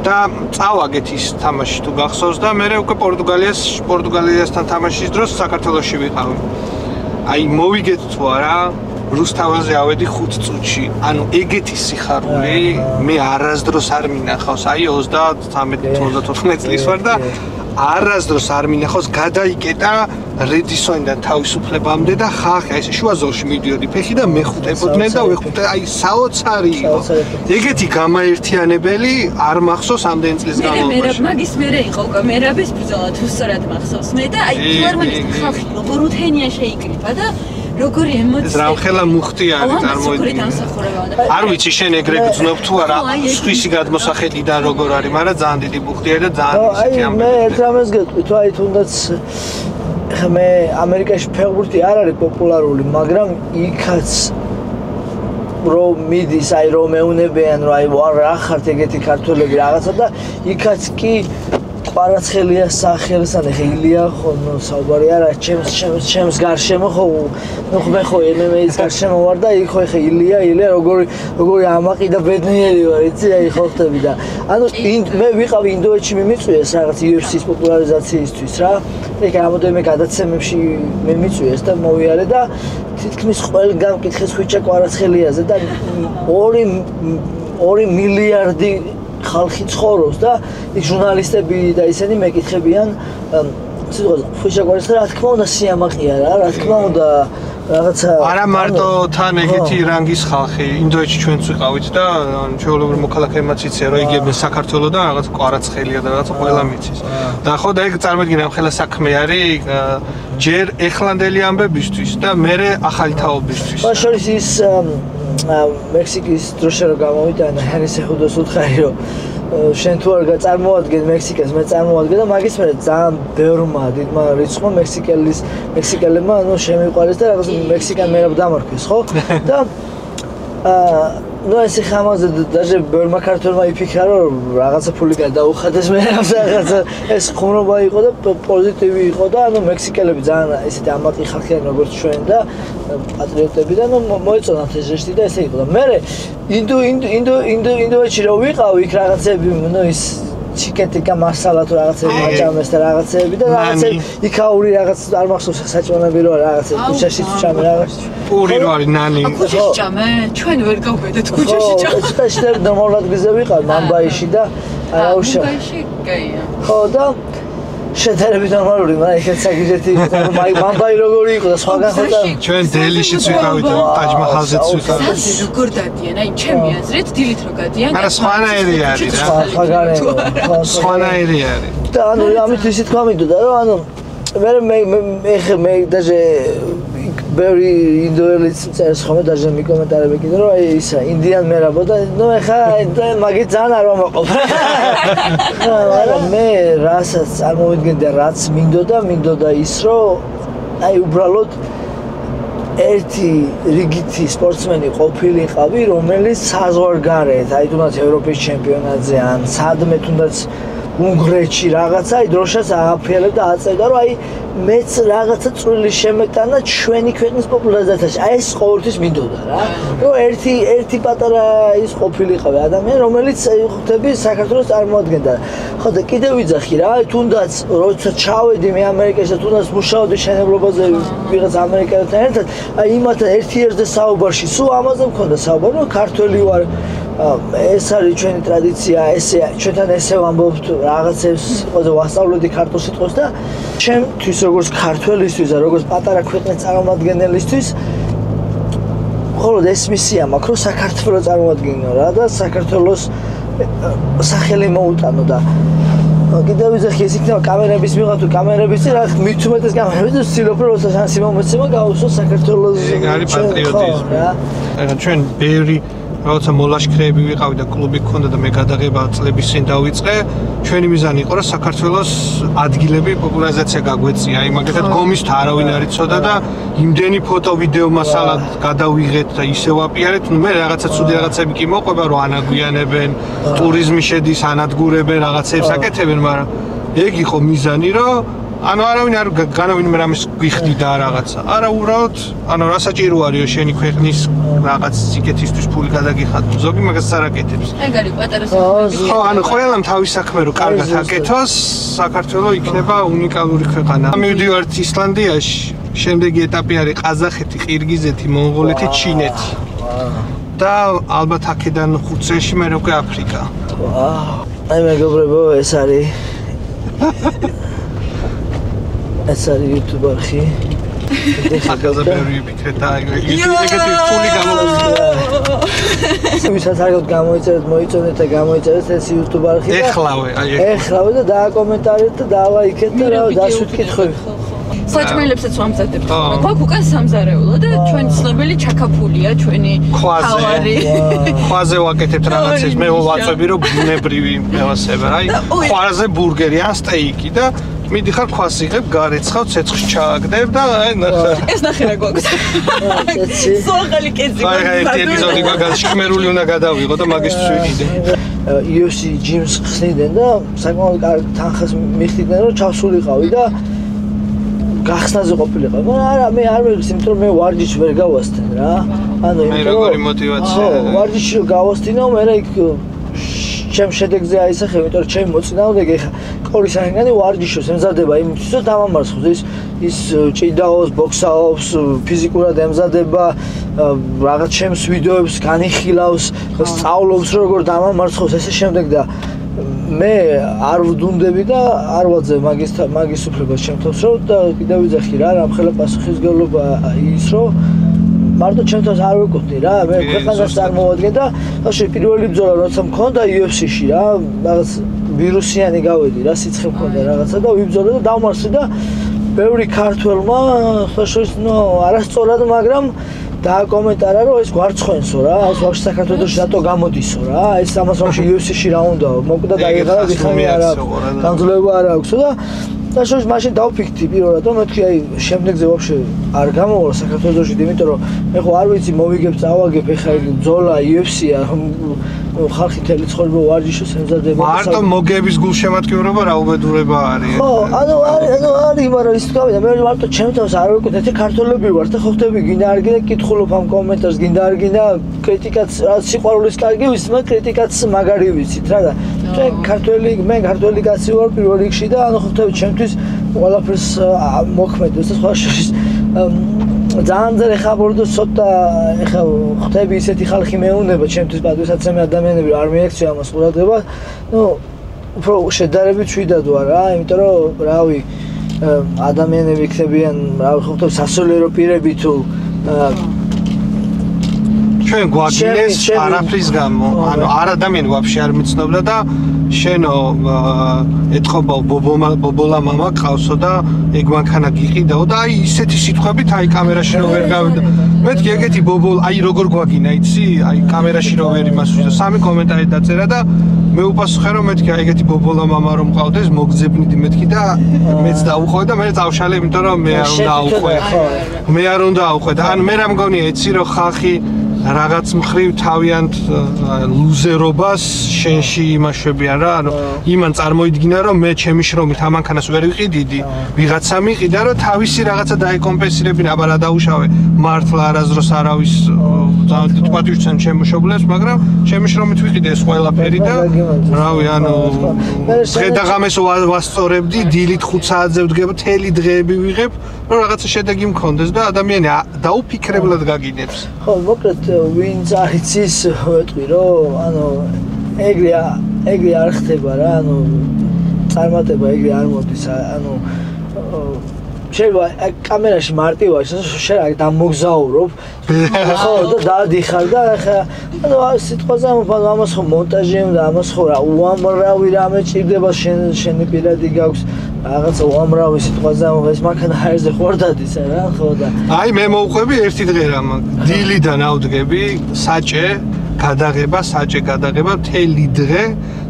და წავაგეთ ის თამაში თუ გახსოვს და მე უკვე პორტუგალიასთან თამაშის დროს საქართველოში ვიყავი. აი მოვიგეთ თუ არა რუსთავაზე ავედი 5 წუთში. ანუ ეგეთი სიხარული მე არასდროს არ მინახავს. აი 33-34 წლის ვარ და არასდროს არ მინახავს. გადაიკეტა რედისონიდან თავისუფლებამდე და ხახი აი ესე შუა ზოლში მიდიოდი ფეხი და მეხუტებოდნენ და ვეხუტე აი საოცარი იყო. ეგეთი გამაერთიანებელი არ მახსოვს ამდენი წლის განმავლობაში. მაგის მერე იყო უკვე მერაბის ბრძოლა თუ სწორად მახსოვს მე და აი ფილარმონიის ხალხი როგორ უთენია შეიკრიფა და როგორი ემოცია. ეს რამხელა მუხტი არის წარმოიდგინე. არ ვიცი შენ ეგრე გძნობ თუ არა სხვისი გადმოსახედიდან როგორ არის, მაგრამ ძალიან დიდი მუხტი არის და ძალიან ისეთი ამბები. მე ერთ რამეს გეტყვი, თუ აი თუნდაც მე ამერიკაში ფეხბურთი არ არის პოპულარული, მაგრამ იქაც რომ მიდის, აი რომ მეუნებიან, რომ აი რა ხართ ეგეთი ქართველები რაღაცა და იქაც კი ყვარაცხელია სახელსან ილია ხო საუბარი არა ჩემს გარშემო ხო ნუ მე ხო MMA-ის გარშემო ვარ და იქ ხო ხე ილია როგორი ამაყი და ბედნიერი ვარ იცი აი ხო ხტები და ანუ მე ვიყავი ინდოეთში მიმიწვიეს რაღაც UFC-ის პოპულარიზაციისთვის რა ეგ რამოდენიმე გადაცემებში მე მიწვიეს და მოვიარე და თითქმის ყველგან მკითხეს ხვიჩა ყვარაცხელიაზე და 2 მილიარდი ხალხი ცხოვრობს და იქ ჟურნალისტები და ისინი მეკითხებიან სიტყვაზე ხვიჩაგვარის რა თქმა უნდა სიამაყეა რა თქმა უნდა რაღაცა არა მარტო თან ეგეთი რანგის ხალხი ინდოეთში ჩვენც ვიყავით და ჩვეულებრივ მოქალაქეებმაც იციან რომ იგებენ საქართველოდან რაღაც ყვარაცხელია და რაღაცა ყველა მიცის და ხო და ეგ წარმოიდგინე ხელა საქმე არის ჯერ ეხლანდელი ამბებისთვის და მერე ახალი თაობისთვის შორის ის მექსიკის დროშა რო გამოვიდა და ჰენრის ეხუდოს უთხარი რომ შენ თუ არ წარმოადგენ მექსიკას მე წარმოადგენ და მაგის მერე ძალიან ბევრმა დიდმა რიცხვმა მექსიკელებმა ანუ შემიყვარეს და რაღაც მექსიკან მერაბ დამარქვეს ხო და ну ეს ხამაზე даже ბევრმა ქართველმა იფიქრა რომ რაღაცა ფული გადაუხადეს მე რაღაცა ეს ხუმრობა იყო და პოზიტივი იყო და ანუ მექსიკელები ძალიან ესეთი ამაყი ხალხი არიან როგორც ჩვენ და პატრიოტები და ну მოეწონათ ეს ჟესტი და ესე იყო და მე ინდოეთში რო ვიყავ იქ რაღაცები ну ის ჩიკეტიკა მასალა თუ რაღაცები აჭამეს და რაღაცები და რაღაცები იქაური რაღაც არ მახსოვს საჭმელები რო რაღაცები ქუჩაში ჩამე რაღაც პური რო არის ნანი ქუჩაში ჩამე ჩვენ ვერ გავგედეთ ქუჩაში ჩამე ხო და ნორმალად გიზე ვიყავ მამბაიში და აუშა მამბაიში კაია ხო და შედარებით ნორმალური მაგრამ ეხეთ საგიჟეთი მამბაი როგორი იყო და სხვაგან ხო და ჩვენ დელიშიც ვიყავით ტაჯ-მაჰალზეც ვიყავით როგორ დადიან აი ჩემი აზრით დილით რო გადიან არა სხვანაირი არის რა სხვანაირი არის და ანუ ამით ისე თქვა მინდოდა რომ ანუ მე даже ბევრი ინდოელიც წერს ხოლმე даже მიკომენტარები კიდე რომ აი ისა ინდიან მერაბო და ნუ ეხა მაგით ძალიან არ ვამაყობ არა მე რასაც წარმოვიდგენდი რაც მინდოდა ის რომ აი უბრალოდ ერთი რიგითი სპორტსმენი ყოფილიყავი რომელიც საზღვარგარეთ აი თუნდაც ევროპის ჩემპიონატზე ან სადმე თუნდაც უნგრეთში რაღაცა, აი დროშას ააფიალებდა, აწევდა, რომ აი მეც რაღაცა წვრილი შემეტანა ჩვენი ქვეყნის პოპულარიზაციაში. აი ეს ყოველთვის მინდოდა რა. რომ ერთი პატარა ის ყოფილიყავი ადამიანი, რომელიც ხვდები საქართველოს წარმოადგენდა. ხო და კიდევ ვიძახი რა, თუნდაც როცა ჩავედი მე ამერიკაში და თუნდაც მუშაობდი შენებლობაზე ვიღაც ამერიკელთან ერთად, აი იმათთან ერთ-ერთზე საუბარში, სულ ამაზე მქონდა საუბარი, რომ ქართველი ვარ. ეს არის ჩვენი ტრადიცია, ესე ჩვენთან ესე ვამბობთ რაღაცებს, ყველაზე ვასწავლოდი ქართულ სიტყვას და ჩემთვის როგორც ქართველისთვის და როგორც პატარა ქვეყნის წარმომადგენელისთვის მხოლოდ ეს მისია მაქვს, რომ საქართველოს წარმოვადგინო რა და საქართველოს სახელი მოუტანო და კიდევ ვიზახი ეს იქნება კამერების მიღა თუ კამერების რა მით უმეტეს კამერების ვცდილობ რომ როცა შანსი მომეცემა გავუსვო საქართველოს არის პატრიოტიზმი. ჩვენ ბევრი როცა მოლაშქრეები ვიყავი და კლუბი გქონდა და მე გადაღება წლების წინ დავიწყე, ჩვენი მიზანი იყო რომ საქართველოს ადგილები პოპულარიზაცია გაგვეწია. აი მაგათად გომისთ არავინ არ იცოდა და იმდენი ფოტო ვიდეო მასალა გადავიღეთ და ისე ვაპიარეთ, მე რაღაცა ცუდი რაღაცები კი მოყვება რომ ანაგვიანებენ, ტურიზმი შედის, ანადგურებენ, რაღაცებს აკეთებენ, მაგრამ ეგ იყო მიზანი რომ ანუ არავინ არ განავინმე რამის გვიხდიდა რაღაცა. არა უბრალოდ, ანუ რა საჭირო არის შენი ქვეყნის რაღაც სიკეთისთვის ფული გადაგიხადო. ზოგი მაგას არ აკეთებს. ეგ არის პატარა საქმე. ხო, ანუ ყველამ თავის საქმე რო კარგად აკეთოს, საქართველო იქნება უნიკალური ქვეყანა. მივდივართ ისლანდიაში, შემდეგი ეტაპი არის ყაზახეთი, ყირგიზეთი, მონღოლეთი, ჩინეთი. და ალბათ აქედან 5 წელში მე უკვე აფრიკა. აი მეგობრებო, ეს არის ეს არის YouTube-არხი. ახალგაზრდა ბევრი ფიქრეთ და ეგეთი ფული გამოგვიწყდა. ვისაც არგოთ გამოიწერეთ, მოიწონეთ და გამოიწერეთ ეს YouTube-არხი. ეხლავე და დააკომენტარეთ და დაალაიქეთ და რა დასვით კითხვები. საჭმელებსაც ვამზადებთ. გვაქვს უკან სამზარეულო და ჩვენ ცნობილი ჩაკაფულია ჩვენი ხავარი. ხვაზე ვაკეთებთ რაღაცებს, მე ვაწვევი რომ ბუნებრივი მევასება. აი ხვაზე ბურგერი ან სტეიკი და მიდიხარ ქვას იღებ, გარეცხავ, ცეცხლს ჩააგდებ და აი ნახე. ეს ნახე რა გვაქვს. სოხალი კეცი. აი ერთი ეპიზოდი გვაქვს, შქმერული უნდა გადავიღო და მაგისთვის ვიყიდე. UFC gyms ხსნიდნენ და საკმაოდ კარგ თანხას მიხდიდნენ რომ ჩავსულიყავი და გახსნაზე ყოფილიყავ. მაგრამ არა, მე არ მეგს, იმიტომ რომ მე ვარჯიშს ვერ გავასწრე რა. ანუ იმიტომ რომ როგორი мотивация. ვარჯიში გავასწინო, მე რა იქ ჩემ შედეგზე აისახე, იმიტომ რომ ჩემი მოწინააღმდეგე ხა კორის არგანი ვარჯიშობს, ემზადება იმისთვის, რომ დამამარცხოს. ის ჭიდაობს, ბოქსაობს, ფიზიკურად ემზადება, რაღაც ჩემს ვიდეოებს განიხილავს, სწავლობს როგორ დამამარცხოს, ესე შემდეგ და მე არ ვდუნდები და არ ვაძებ მაგის უფლებას ჩემთვის რომ და კიდევ ვიძახი რა რამხელა პასუხისმგებლობა ის რომ მარტო ჩემთვის არ ვიკუთვნი რა მე ქვეყანას წარმოვადგენ და ხაში პირველი ბრძოლა როცა მქონდა UFC-ში რა რაღაც ვირუსიანი გავედი რა სიცხე მქონდა რაღაცა და ვიბრძოლე და დავმარცხე და ბევრი ქართველმა ხაშოს ნო არასწორად მაგრამ დააკომენტარა რომ ეს გვარცხენსო რა ეს ვაფშე საქართველოში რატო გამოდისო რა ეს ამას ვაფშე UFC-ში რა უნდა მოკვდა დაიღალა ვიხარი არა განძლევა არ აქვს და შოშ მაშინ დავფიქრდი პირველად რომ მეთქი აი შემდეგზე ვაფშე არ გამოვა საქართველოში იმიტომ რომ მე ხო არ ვიცი მოვიგებ წავაგებ ეხლა ბრძოლა UFC-ა ხალხი თელი ცხოვრება ვარჯიშობს ემზადება მარტო მოგების გულშემატკივრობა რა უბედურება არის ხო ანუ არის მაგრამ ის თქვა და მე მარტო ჩემთვის არ ვიკუთვნი ეს ქართველები ვარ და ხო ხტები გინდა არ გინდა კითხულობ ამ კომენტარს გინდა არ გინდა კრიტიკაც სიყვარულის კარგი ვიცი მაგრამ კრიტიკაც მაგარი ვიცით რა და ჩვენ ქართველი მე ქართველი კაცი ვარ პირველ რიგში და ანუ ხო ხტები ჩემთვის ყველაფერს მოქმედ ეს სხვა შორის ძალიან ძლიერ ხაბორდო ცოტა ეხა ხტები ისეთი ხალხი მეუნება ჩემთვის პატივსაცემი ადამიანები არ მიექცია ამას ყურადღება ნუ უფრო შედარებით შვიდად ვარ რა იმიტომ რომ რავი ადამიანები იქნებიან რავი ხოთო სასულიერო პირები თუ ჩვენ გვაგინეს არაფრის გამო ანუ არ ადამიანი ვაფშე არ მიცნობდა და შენო ეთყობა ბობოლა მამა ყავსო და ეგ მანქანა გიყიდაო და აი ისეთი სიტყვებით აი კამერაში რო ვერ გავიდა მეთქი ეგეთი ბობოლა აი როგორ გვაგინა იცი აი კამერაში რო ვერ იმას ვიზა სამი კომენტარი დაწერა და მე უპასუხე რომ მეთქი აი ეგეთი ბობოლა მამა რომ მყავდეს მოგძებნიდი მეთქი და მეც დაუყვე და მე წავშალე იმიტომ რომ მე არ უნდა აუყვე მე არ უნდა აუყვე და ან მე რა მგონია იცი რომ ხალხი რაღაც მხრივ თავიანთ ლუზერობას შენში იმაშვებიან რა, ანუ იმან წარმოიდგინა რომ მე ჩემი შრომით ამანქანას ვერ ვიყიდიდი, ვიღაცა მიყიდა რომ თავისი რაღაცა დაეკომპენსირებინა, აბა რა დაუშავე, მართლა არასდროს არავის თქვათვისცემ ჩემ მშობლებს, მაგრამ ჩემი შრომით ვიყიდე ეს ყველაფერი და რავი, ანუ დღე-დაღამეს ვასწორებდი, დილით 5 საათზე ვდგება, მთელი დღეები ვიღებ, რომ რაღაცა შედეგი მქონდეს და ადამიანი დაუფიქრებლად გაგინებს. ხო, მოკლედ ვინც არიცის ვეტყვი რომ ანუ ეგრე არ ხდება რა, ანუ წარმატება ეგრე არ მოდის, ანუ შეიძლება კამერაში მარტივია, შენ რა დამოგზაურობ, ხო და დაადიხარ და ახლა ანუ სიტყვაზე ამას ხო მონტაჟი უნდა, ამას ხო რა უამრავი რამე ჭირდება შენი პირადი გაქვს რაღაცა უამრავი სიტყვაზე ეს მანქანა ჰაერზე ხوار დადის რა, ხო და აი მე მოვყვები ერთი დღე რა მაგ დილიდან ავდგები, საჭე გადაღება მთელი დღე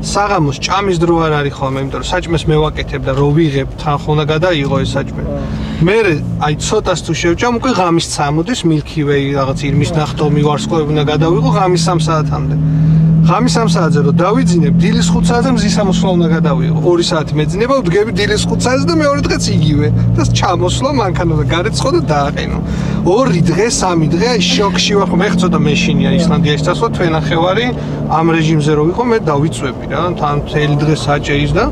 საღამოს ჭამის დრო არ არის ხოლმე, იმიტომ რომ საჭმეს მე ვაკეთებ და რო ვიღებ თან ხო უნდა გადაიღო ეს საჭმე. მე აი ცოტას თუ შევჭამ უკვე ღამის 3 მოდის Milky Way რაღაც ირმის ნახტომი ვარსკვლავები უნდა გადავიღო ღამის 3 საათამდე. ღამის 3 საათზე რო დავიძინებ, დილის 5 საათზე მზის ამოსვლა უნდა გადავიღო. 2 საათი მეძინება, ვდგები დილის 5 საათზე და მეორე დღეც იგივე. და ჩამოსვლა მანქანა და გარეცხო და დააყენო. 2 დღე, 3 დღე აი შოკში ვარ, მე ხწოდა მეშინია ისლანდიაში დასვლა, თვენახევარი ამ რეჟიმზე რო ვიყო, მე დავიწვევი რა, თან მთელი დღე საჭეის და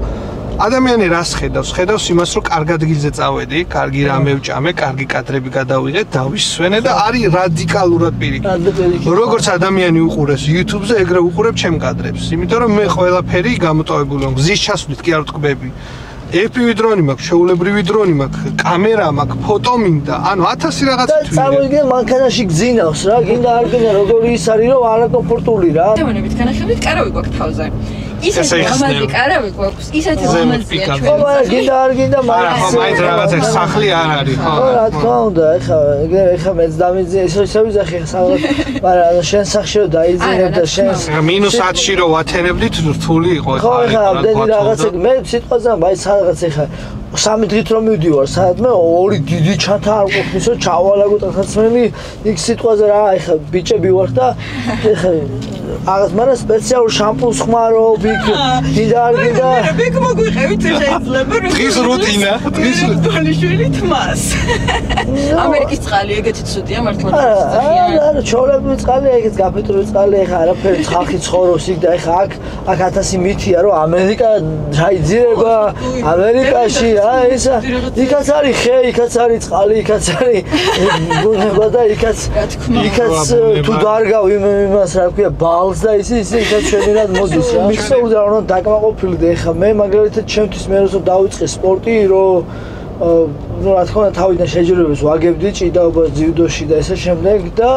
ადამიანი რას ხედავს იმას რომ კარგ ადგილზე წავედი, კარგი რამე ვჭამე, კარგი კადრები გადავიღე, დავისვენე და არის რადიკალურად პირიქით. როგორც ადამიანი უყურეს YouTube-ზე, ეგრე უყურებ ჩემ კადრებს, იმიტომ რომ მე ყველაფერი გამოტოვებული ვარ, გზის ჩასვლით კი არ ვტკბები. FPV დრონი მაქვს, შეულებრივი დრონი მაქვს, კამერა მაქვს, ფოტო მინდა, ანუ 1000 რაღაცა თვით. წარმოიდგინე მანქანაში გძინავს რა, გინდა არ გინდა როგორი ის არის რომ არაკომფორტული რა. დევანებით განახილებით კარავი გვაქვს თავზე. ისეთი ღამაზი კარავი გვაქვს, ისეთი ღამაზია ჩვენ. ხო, მაგრამ გინდა არ გინდა, მაგრამ ხო, მაინც რაღაცა სახლი არ არის, ხო. ხო, რა თქმა უნდა, ეხლა მეც დამიძინე, ისე ვიზახი ხსალად, მაგრამ შენ სახში რომ დაიძინებ და შენ -10-ში რომ ვათენებდით, რთული იყო ხო, ეხლა ამდენი რაღაცა მე სიტყვაზე აი სადღაც ეხლა 3 დღით რომ მივდივარ, სადმე 2 დიდი ჩანთა არ ყოფნის რომ ჩავალაგო ტრანსფერმი, იქ სიტყვაზე რა, ეხლა ბიჭები ვარ და ეხლა რაღაც მაგრამ სპეციალურ შამპუნს ხმარობ, იქ გინდა არ გინდა. ბეკ მოგვიყევით შეიძლება. დღის რუტინა, დღის ბოლიშვილი თმას. ამერიკის წყალი ეგეთი ცუდია მართლა. არა, ჩორებული წყალი, ეგეთ გაფეთრული წყალი, ეხლა არაფერი ხალხი ცხოვრობს იქ და ეხლა აქ 1000 მითია რომ ამერიკა დაიძირება, ამერიკაში ისა იქაც არის ხე, იქაც არის წყალი, იქაც არის ბუნება და იქაც თუ დარგავ იმას რა ქვია ბალს და ისე იქაც შენერად მოდის რა. მიხსოვდა რომ დაკმაყოფილდი ეხლა მე მაგალითად ჩემთვის მე როცა დავიწყე სპორტი რომ ну რა თქმა უნდა თავიდან შეჯიბრებებს ვაგებდი ჭიდაობას ძიუდოში და ესე შემდეგ და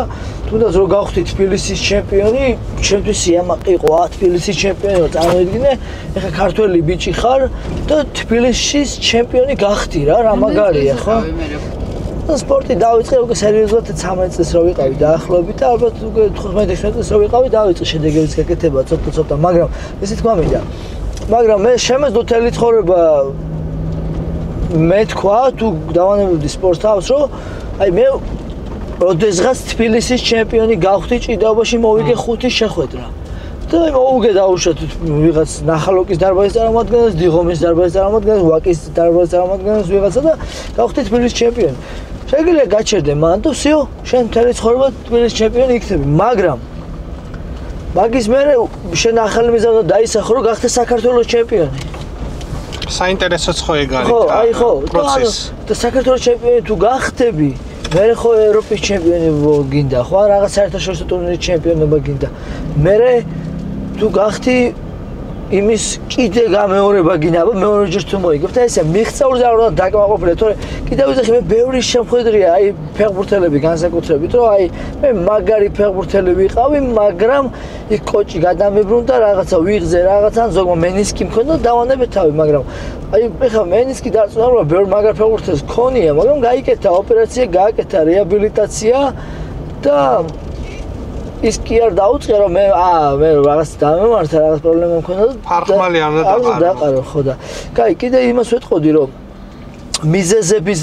თუნდაც რომ გავხდი თბილისის ჩემპიონი, ჩემთვის იამაყი იყო თბილისის ჩემპიონი რომ წარმოიდგინე, ეხლა ქართველი ბიჭი ხარ და თბილისის ჩემპიონი გახდი რა მაგარია ხო? სპორტი დავიწყე უკვე სერიოზულად 13 წელს რო ვიყავი დაახლოებით და ალბათ უკვე 15-16 წელს რო ვიყავი დავიწყე შედეგების გაკეთება ცოტა, მაგრამ ესე თქვა მინდა. მაგრამ მე შემეძლო თელი ცხოვრება მე თქვა თუ დავანებდი სპორტს თავს რომ აი მე როდესღაც თბილისის ჩემპიონი გავხდი ჭიდაობაში მოვიგე 5 შეხვედრა და მოვუგე დაუშვათ ვიღაც ნახალოკის დარბაზის წარმომადგენელს, დიღომის დარბაზის წარმომადგენელს, ვაკის დარბაზის წარმომადგენელს ვიღაცა და გავხდი თბილისის ჩემპიონი. შეგიძლია გაჩერდე მან თუ სიო შენ მთელი ცხოვრება თბილისის ჩემპიონი იქნები, მაგრამ მაგის მერე შენ ახალი მიზანო დაისახო რომ გახდე საქართველოს ჩემპიონი. საინტერესოც ხო ეგ არის. ხო, აი ხო, და საქართველოს ჩემპიონი თუ გახდები, მე ხო ევროპის ჩემპიონი გინდა, ხო რაღაც საერთაშორისო ტურნირის ჩემპიონობა გინდა. მე თუ გახდი იმის კიდე გამეორება გინდა, მეორეჯერ თუ მოიგებ და ესე მიღწეული და რა დაკმაყოფილე, თორე კიდევ ვიზახი მე ბევრი შემხედრია, აი ფეხბურთელები განსაკუთრებით, რომ აი მე მაგარი ფეხბურთელი ვიყავი, მაგრამ იქ კოჭი გადამებრუნდა რაღაცა ვიღზე რაღაცა ზოგმა მენისკი მქონდა დავანებე თავი, მაგრამ აი ეხლა მენისკი დარწმუნა რომ ბევრი მაგარ ფეხბურთელს ქონია, მაგრამ გაიკეთა ოპერაცია, გააკეთა რეაბილიტაცია და ის კი არ დაუწყია რომ მე რაღაც დამემართა რაღაც პრობლემა მქონდა და ფარხმალი არ დაყარო ხო და კაი კიდე იმას ვეთყოდი რომ მიზეზების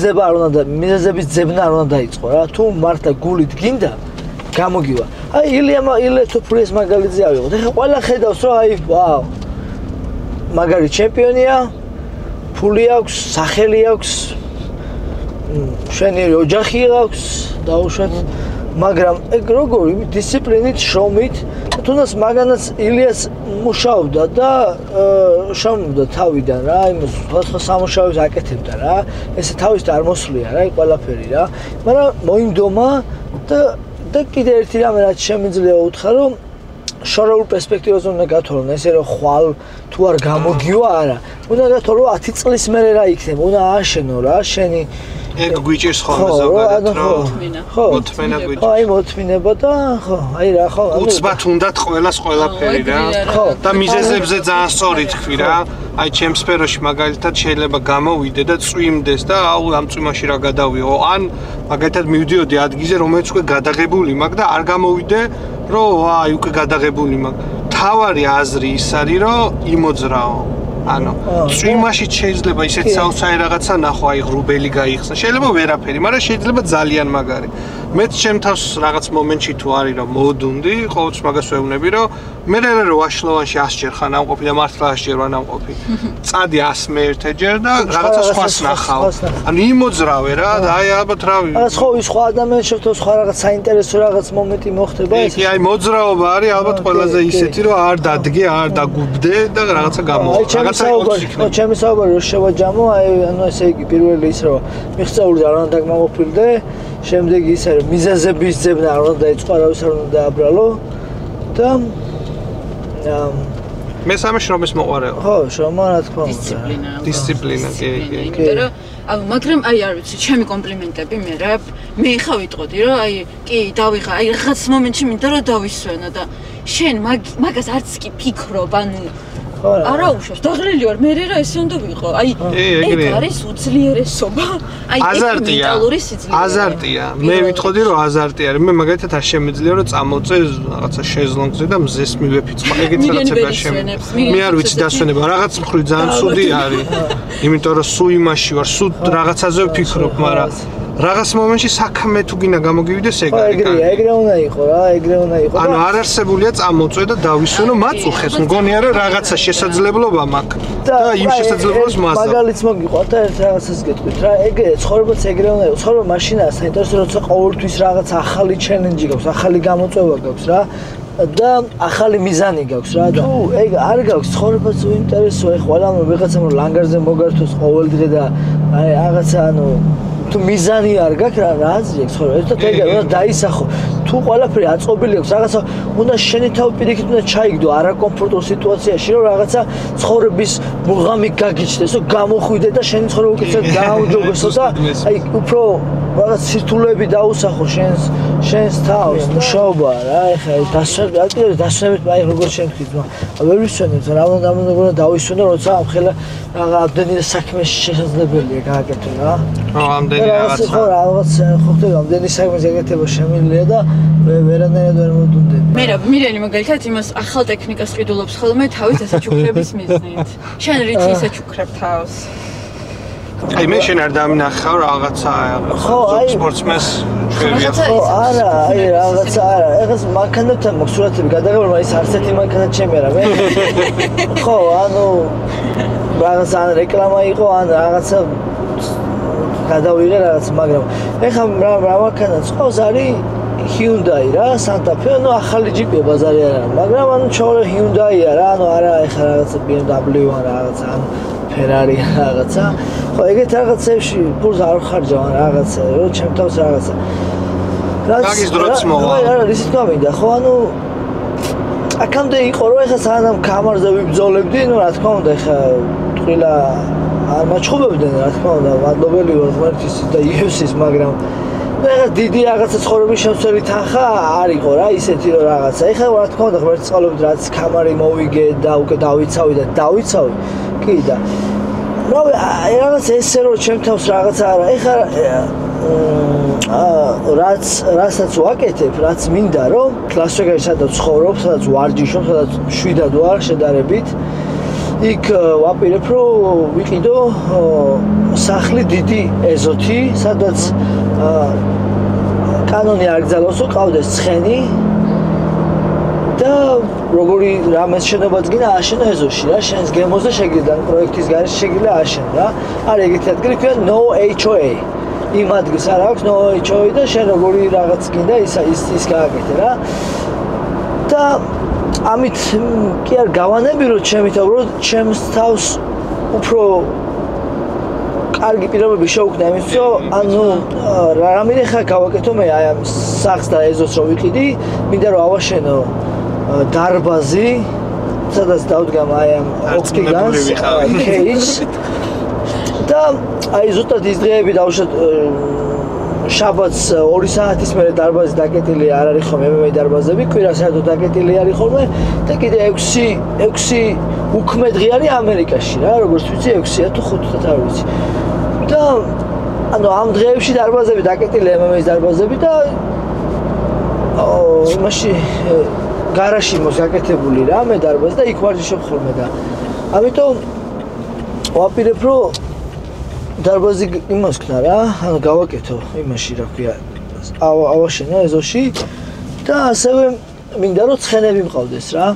ძებნა არ უნდა დაიწყო რა თუ მართლა გულით გინდა გამოგივა აი ილია თოფურის მაგალითზე ავიღოთ. ეხლა ყველა ხედავს რომ აი ვაუ. მაგარი ჩემპიონია, ფული აქვს, სახელი აქვს. შენი ოჯახი აქვს, დაუშვათ. მაგრამ ეგ როგორი დისციპლინით, შრომით, თუნდაც მაგანაც ილიას მუშაობდა და შრომობდა თავიდან რა, იმას სხვა სამუშაოებს აკეთებდა რა. ესე თავის არ მოსვლია რა, ეგ ყველაფერი რა. მაგრამ მოინდომა და კიდე ერთი რამე რაც შემიძლია უთხრა რომ შორეულ პერსპექტივაზე უნდა გათვალო, ესე რომ ხვალ თუ არ გამოგივა არა. უნდა გათვალო 10 წლის მერე რა იქნება, უნდა ააშენო რა შენი ეგ გვიჭირს ხოლმე ზოგადად ხო მოთმენა გვიჭირს. ხო აი მოთმინება და ხო აი რა ხო უცბად უნდათ ყველას ყველაფერი რა და მიზეზებზე ძალიან სწორი თქვი რა. აი ჩემ სფეროში მაგალითად შეიძლება გამოვიდე და წვიმდეს და აუ ამ წვიმაში რა გადავიღო. ან მაგალითად მივდიოდი ადგილზე რომელიც უკვე გადაღებული მაქვს და არ გამოვიდე რომ აი უკვე გადაღებული მაქვს. თავარი აზრი ის არის რომ იმოძრაო. ანუ წვიმაში შეიძლება ისეთ საოცარი რაღაცა ნახო, აი ღრუბელი გაიხსნა. შეიძლება ვერაფერი, მაგრამ შეიძლება ძალიან მაგარი. მეც ჩემ თავს რაღაც მომენტში თუ არის რომ მოდუნდი, ყოველთვის მაგას ვეუბნები რომ მე რო ვაშლოვანში 100 ჯერ ხან ამყოფი და მართლა 100 ჯერ ვარ ამყოფი. წადი 101 ჯერ და რაღაცა სხვას ნახავ. ანუ იმოძრავე რა და აი ალბათ რა ვიცი. სხვა ადამიანს შევთო სხვა რაღაც საინტერესო რაღაც მომენტი მოხდება ეს. კი, აი მოძრაობა არის ალბათ ყველაზე ისეთი რომ არ დადგე, არ დაგუბდე და რაღაცა გამოვა. ჩემი საუბარი რო შევაჯამო, აი ანუ ესე იგი პირველი ის რომ მიღწეული არ უნდა დაგმოვფილდე, შემდეგი ისე რომ მიზეზების ძებნა არ უნდა დაიწყო, არავის არ უნდა დააბრალო და მესამე შრომის მოყვარეობა. ხო, შრომა რა თქმა უნდა. დისციპლინა, კი. იმიტომ რომ მაგრამ აი არ ვიცი, ჩემი კომპლიმენტები მე რა, მე ხა ვიტყოდი რომ აი კი დავიხა, აი რაღაც მომენტში მინდა რომ დავისვენო და შენ მაგას არც კი ფიქრობ, ანუ არა უშავს, დაღლილი ვარ, მე რა ესე უნდა ვიყო. აი ეგ არის უძლიერესობა. აი მენტალური სიძლიერე. აზარტია. მე ვიტყოდი რომ აზარტია არის. მე მაგალითად არ შემიძლია რომ წამოწე რაღაცა შეზლონგზე და მზეს მივეფიწყო. ეგეც რაღაცა შემიძლია. მე არ ვიცი დასვენება, რაღაც მხრივ ძალიან ცუდი არის. იმიტომ რომ სულ იმაში ვარ, სულ რაღაცაზე ვფიქრობ, მაგრამ რაღაც მომენტში საქმე თუ გინდა გამოგივიდეს ეგ არის. ეგრე უნდა იყო რა, ეგრე უნდა იყო. ანუ არ არსებულია წამოწე და დავისვენო მაწუხეს. მგონია რომ რაღაცა შესაძლებლობა მაქვს და იმ შესაძლებლობას მასა. მაგალითს მოგიყვართ და ერთ რაღაცას გეტყვით რა, ეგრე ცხოვრებაც ეგრე უნდა იყოს. ცხოვრება მაშინაა საინტერესო, როცა ყოველთვის რაღაც ახალი ჩელენჯი გაქვს, ახალი გამოწვევა გაქვს რა. და ახალი მიზანი გაქვს რა და ეგ არ გაქვს ცხოვრებაც უინტერესოა. ეხლა ყველამ ვიღაცამ ლანგარზე მოგართოს ყოველ დღე და აი რაღაცა ანუ თუ მიზანი არ გაქვს რა აზრი აქვს ხოლმე ერთად ეგ უნდა დაისახო თუ ყველაფერი აწყობილი აქვს რაღაცა უნდა შენი თავი პირიქით უნდა ჩაიგდო არაკომფორტულ სიტუაციაში რომ რაღაცა ცხოვრების მუღამი გაგიჩნდეს რომ გამოხვიდე და შენი ცხოვრება უკეთესად გააუმჯობესო და აი უფრო რაღაც სირთულეები დაუსახო შენს თავს მუშაობა რა ეხლა დასვენებით აი როგორ შევთქვით ვერ ვისვენებ რა უნდა დავისვენო როცა ამ ხელა ამდენი საქმე შესაძლებელია გააკეთო რა ამდენი რაღაცა ხო რაღაც ხოხდება ამდენი საქმე შეგეთება შემიძლია და ვერანაირად ვერ მოდუნდები მე მირენი მაგალითად იმას ახალ ტექნიკას ყიდულობს ხოლმე თავის ესაჩუქრების მიზნით შენ რითი ესაჩუქრებ თავს აი მე შენ არ დამინახავ რაღაცა სპორტსმენს ხო არა აი რაღაცა არა ეხლა მანქანებთან მაქვს სურათები გადაღებული მაგრამ ის არც ერთი მანქანა ჩემი არა მე ხო ანუ რაღაცა რეკლამა იყო ან რაღაცა გადავიღე რაღაც მაგრამ ეხლა რა მანქანაც ყავს არის Hyundai რა Santa Fe ну ახალი ჯიპია ბაზარი არა მაგრამ ანუ ჩაოლე Hyundai-ა რა ანუ არა ეხლა რაღაცა BMW ან რაღაცა ან Ferrari რაღაცა ხო ეგეთ რაღაცებში ფულს არ ხარჯავ რაღაცა რომ ჩემ თავს რაღაცა მაგის დროც მოვა არა ისიც გამინდა ხო ანუ აქამდე იყო რომ ეხლა სანამ კამარზე ვიბრძოლებდი ну რა თქმა უნდა ეხლა ტყილა არ მაჩხუბებდნენ რა თქმა უნდა მადლობელი ვარ ღმერთის და UFC-ს მაგრამ ეხლა დიდი რაღაცა ცხოვრების შემცველი თანხა არ იყო რა ისეთი რომ რაღაცა ეხლა რა თქმა უნდა ღმერთს წყალობით რაც კამარი მოვიგე და უკვე დავიცავი კი და რაღაც ესე რომ ჩემ თავს რაღაცა არა ეხლა რასაც ვაკეთებ რაც მინდა რომ ლას-ვეგასში სადაც ცხოვრობ სადაც ვარჯიშობ სადაც შვიდად ვარ შედარებით იქ ვაპირებ რომ ვიყიდო სახლი დიდი ეზოთი სადაც კანონი არ გძალოსო ყავდეს ცხენი და როგორი რამეს შენობაც გინდა აშენო ეზოში რა, შენს გემოზე შეგიძლია პროექტის გარეშე შეგიძლია აშენო რა. არის ეგეთი ადგილი ქვია No HOA. იმ ადგილს არ აქვს No HOA და შენ როგორი რაღაც გინდა ის გააკეთე რა. და ამით კი არ გავანები რომ ჩემითაუბროთ ჩემს თავს უფრო კარგი პირობები შეუქმნა იმის რომ ანუ რამე ხა გავაკეთო მე აი ამ სახს და ეზოს რომ ვიყიდი მინდა რომ ავაშენო დარბაზი სადაც დავდგამ აი ამ ოქიგანს კეიჯს და აი ზუსტად ის დღეები დავუშვათ შაბათს 2 საათის მერე დარბაზი დაკეტილი არ არის ხოლმე მე დარბაზები კვირას საერთოდ დაკეტილი არის ხოლმე და კიდე 6 უქმე დღე არის ამერიკაში რა როგორც ვიცი 6-ია თუ 5-ად არ ვიცი და ანუ ამ დღეებში დარბაზები დაკეტილია მე დარბაზები და იმაში გარაჟში მოსაკეთებული რა მე დარბაზი და იქ ვარჯიშობ ხოლმე და ამიტომ ვაპირებ რომ დარბაზი იმას ქნა რა ანუ გავაკეთო იმაში რა ქვია ავაშენო ეზოში და ასევე მინდა რომ ცხენები მყავდეს რა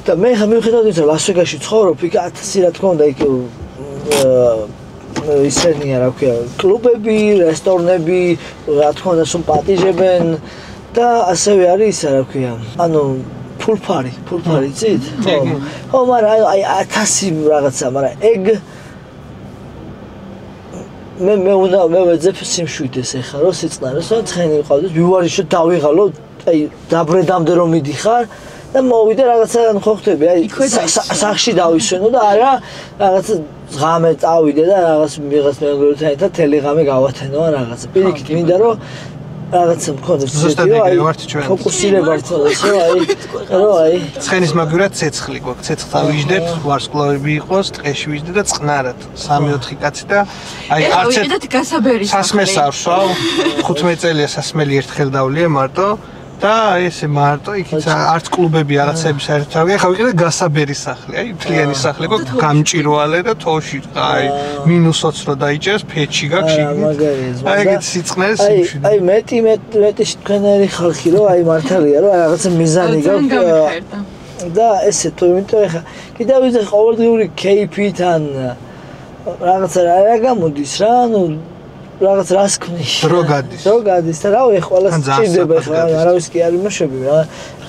და მე ხა მივხვდით რომ ლას-ვეგასში ცხოვრობ იქ 1000 რა თქმა უნდა იქ ისენია რა ქვია კლუბები, რესტორნები, რა თქმა უნდა სულ პატიჟებენ და ასევე არის ისა რა ქვია ანუ ფულფარი იცით? ხო, მაგრამ აი 1000 რაღაცა, მაგრამ ეგ მე ვეძებ სიმშვიდეს ეხლა რომ სიწყნარეს რომ ცხენი ვიყავდეს, ვივარიშო დავიღალო, აი დაბრედამდე რომ მიდიხარ და მოვიდე რაღაცა ხო ხტები, აი სახში დავისვენო და არა რაღაცა ღამე წავიდე და რაღაც ვიღაც მეგობრებთან ერთად თელი ღამე გავათენო ან რაღაცა. პირიქით მინდა რომ რაღაცა მქონდეს ზუსტად ეგრე ვართ ჩვენ. ფოკუსირება მქონდეს რომ აი ცხენის მაგივრად ცეცხლი გვაქვს. ცეცხლს ავიждეთ, ვარსკვლავები იყოს, ტყეში ვიждე და წყნარად. 3-4 კაცი და აი არც სასმელს არ ვსვავ. 15 წელია სასმელი ერთხელ დავლია მარტო. და ესე მარტო იქით არც კლუბები რაღაცები საერთოდ არ გეხა ვიყიდე გასაბერის სახლი აი მთლიანი სახლი გქონდა გამჭირვალე და თოში აი -20 რო დაიჭერს ფეჩი გაქვს შიგნით აი ეგეთ სიწყნეს სიმშვიდე აი მეტი თქვენერი ხალხი რო აი მართალია რომ რაღაცა მიზანი გაქვს და ესე თუ იმიტომ ეხა კიდევ ვიძე ყოველდღიური кейფით ან რაღაცა რა გამოდის რა ანუ რაღაც რას ქმნის დრო გადის და რავი ყველას ჭირდება ხა არავის კი არ იმოშები რა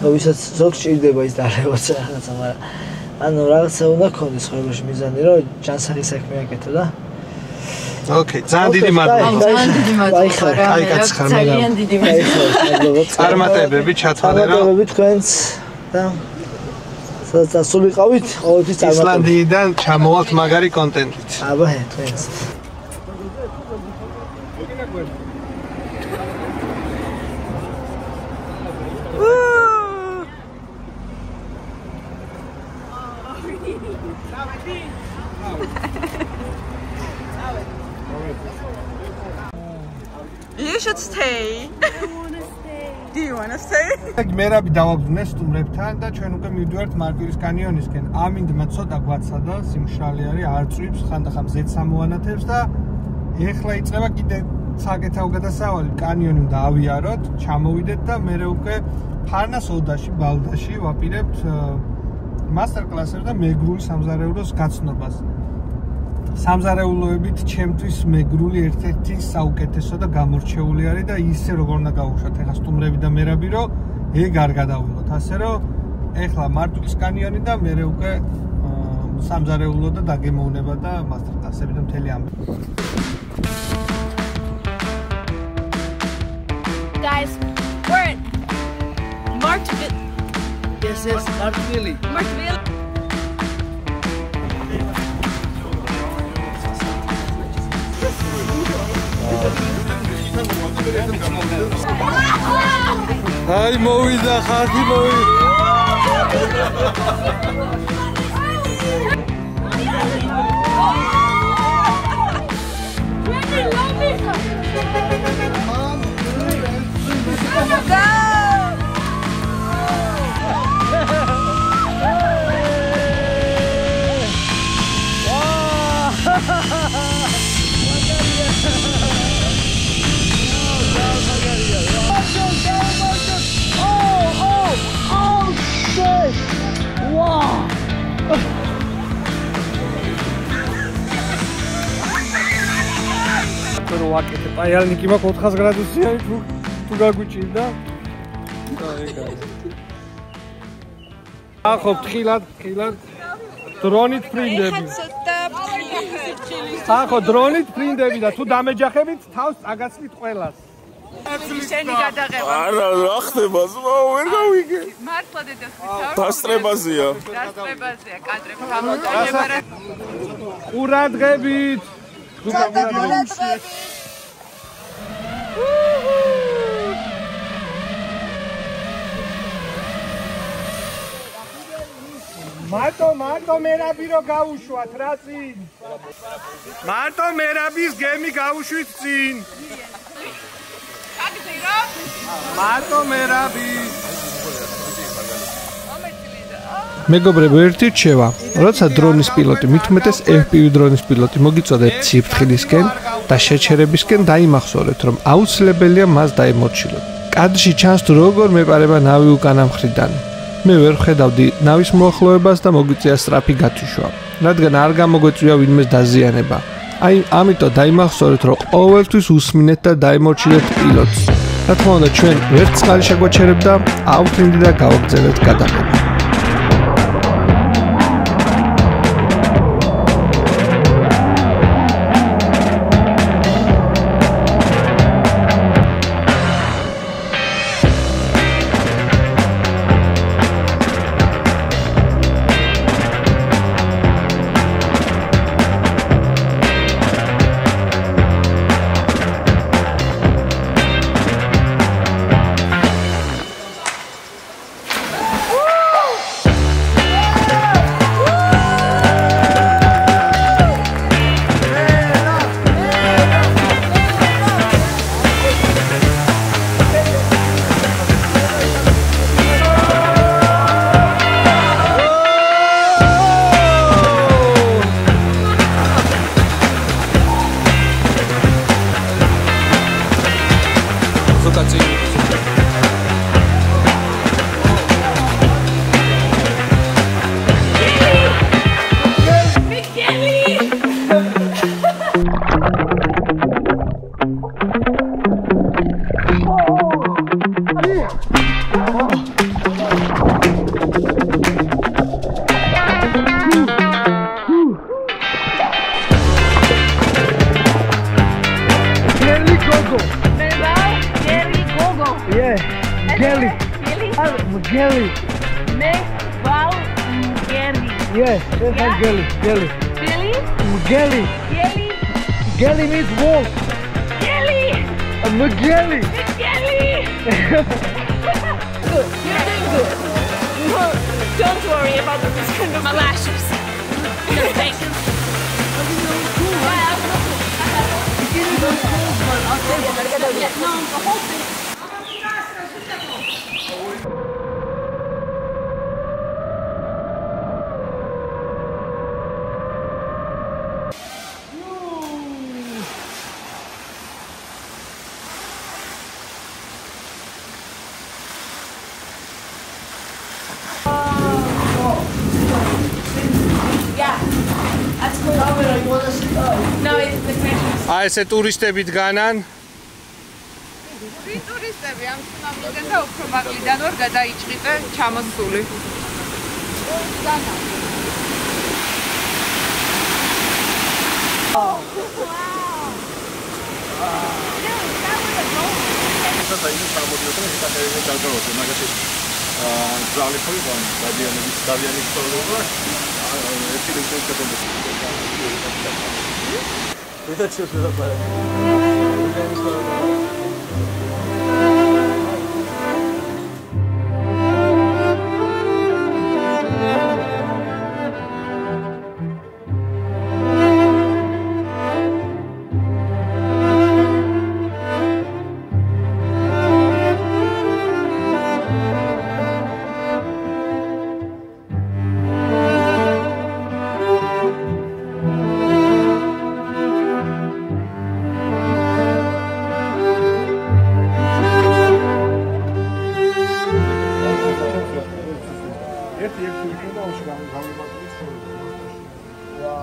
ვისაც ზოგს ჭირდება ის დარევაც რაღაცა მაგრამ ანუ რაღაცა უნდა ქონდეს ხოლმე მიზანი რომ ჯანსაღი საქმე აკეთო და ოკეი ძალიან დიდი მადლობა აი კაცხარ მე ძალიან დიდი მადლობა წარმატებები ჩათვალე რა წარმატებები თქვენს და სადაც ასულიყავით ყოველთვის წარმატებები ისლანდიიდან ჩამოვალთ მაგარი კონტენტით აბა თქვენს You should stay. Do you want to stay? მერაბი დავაბრუნე სტუმრებთან და ჩვენ უკვე მივდივართ მარკირის კანიონისკენ. ამინდმა ცოტა გვაცადა, სიმშრალე არის, არ წვიps, ხანდახან ზეც ამოანათებს და ეხლა იწყება კიდე საკეთაო გადასავალი, კანიონი უნდა ავიაროთ, ჩამოვიდეთ და მერე უკვე ფარნას ოდაში, ბალდაში ვაპირებთ მასტერ-კლასებს და მეგრული სამზარეულოს გაცნობას. სამზარეულოებით ჩემთვის მეგრული ერთ-ერთი საუკეთესო და გამორჩეული არის და ისე როგორ უნდა გავუშვათ ეხლა სტუმრები და მერაბი რომ ეგ არ გადავიღოთ ასე რომ ეხლა მარტვილის კანიონი და მერე უკვე სამზარეულო და დაგემოვნება და მასტერ-კლასები და მთელი ამბი Guys, we're at Martville. Yes, Martville. Martville. Ay, movida, hati movida. საათო რო ვაკეთებ. პაялნიკი მაქვს 400 გრადუსიანი თუ გაგუჭირდა. ახო თხილად დრონით ფრინდები. ახო დრონით ფრინდები და თუ დამეჯახებით თავს აგაცლით ყველას. შენი გადაღება. არა, რა ხდება? ვერ გავიგე. მართლა დედას ვიცავ. დასწრებაზია. დასწრებაზია კადრები გამოდაჭება. ყურადღებით. მარტო მერაბი რო გავუშვათ რა წინ. მარტო მერაბის გემი გავუშვით წინ. მარტო მერაბი. მეგობრებო, ერთი რჩევა. როცა დრონის პილოტი, მით უმეტეს FPV დრონის პილოტი მოგიწოდეთ ციფრთხილისკენ და შეჩერებისკენ დაიმახსოვრეთ, რომ აუცილებელია მას დაემორჩილოთ. კადრში ჩანს თუ როგორ მეპარება ნავი უკანა მხრიდან. მე ვერ ხედავდი ნავის მოახლოებას და მოგვიწია სწრაფი გათიშვა, რადგან არ გამოგვეწვია ვინმეს დაზიანება. აი, ამიტომ დაიმახსოვრეთ, რომ ყოველთვის უსმინეთ და დაემორჩილეთ პილოტს. რა თქმა უნდა, ჩვენ ვერც წყალი შეგვაჩერებდა, ავფრინდი და გავაგზავნეთ გადაღება. Geli. Me val Geli. Yes, Geli. Billy? Geli. Geli. Geli means wolf. Geli. Geli. Geli. Good. You're doing good. Don't worry about the kind of lashes. No, thank you. No, the whole thing. აი ესე ტურისტები დგანან. ტურისტები ამ ცუნამიდან და უფრო მაკლიდან ვარ გადაიჭრიტე ჩამოსული.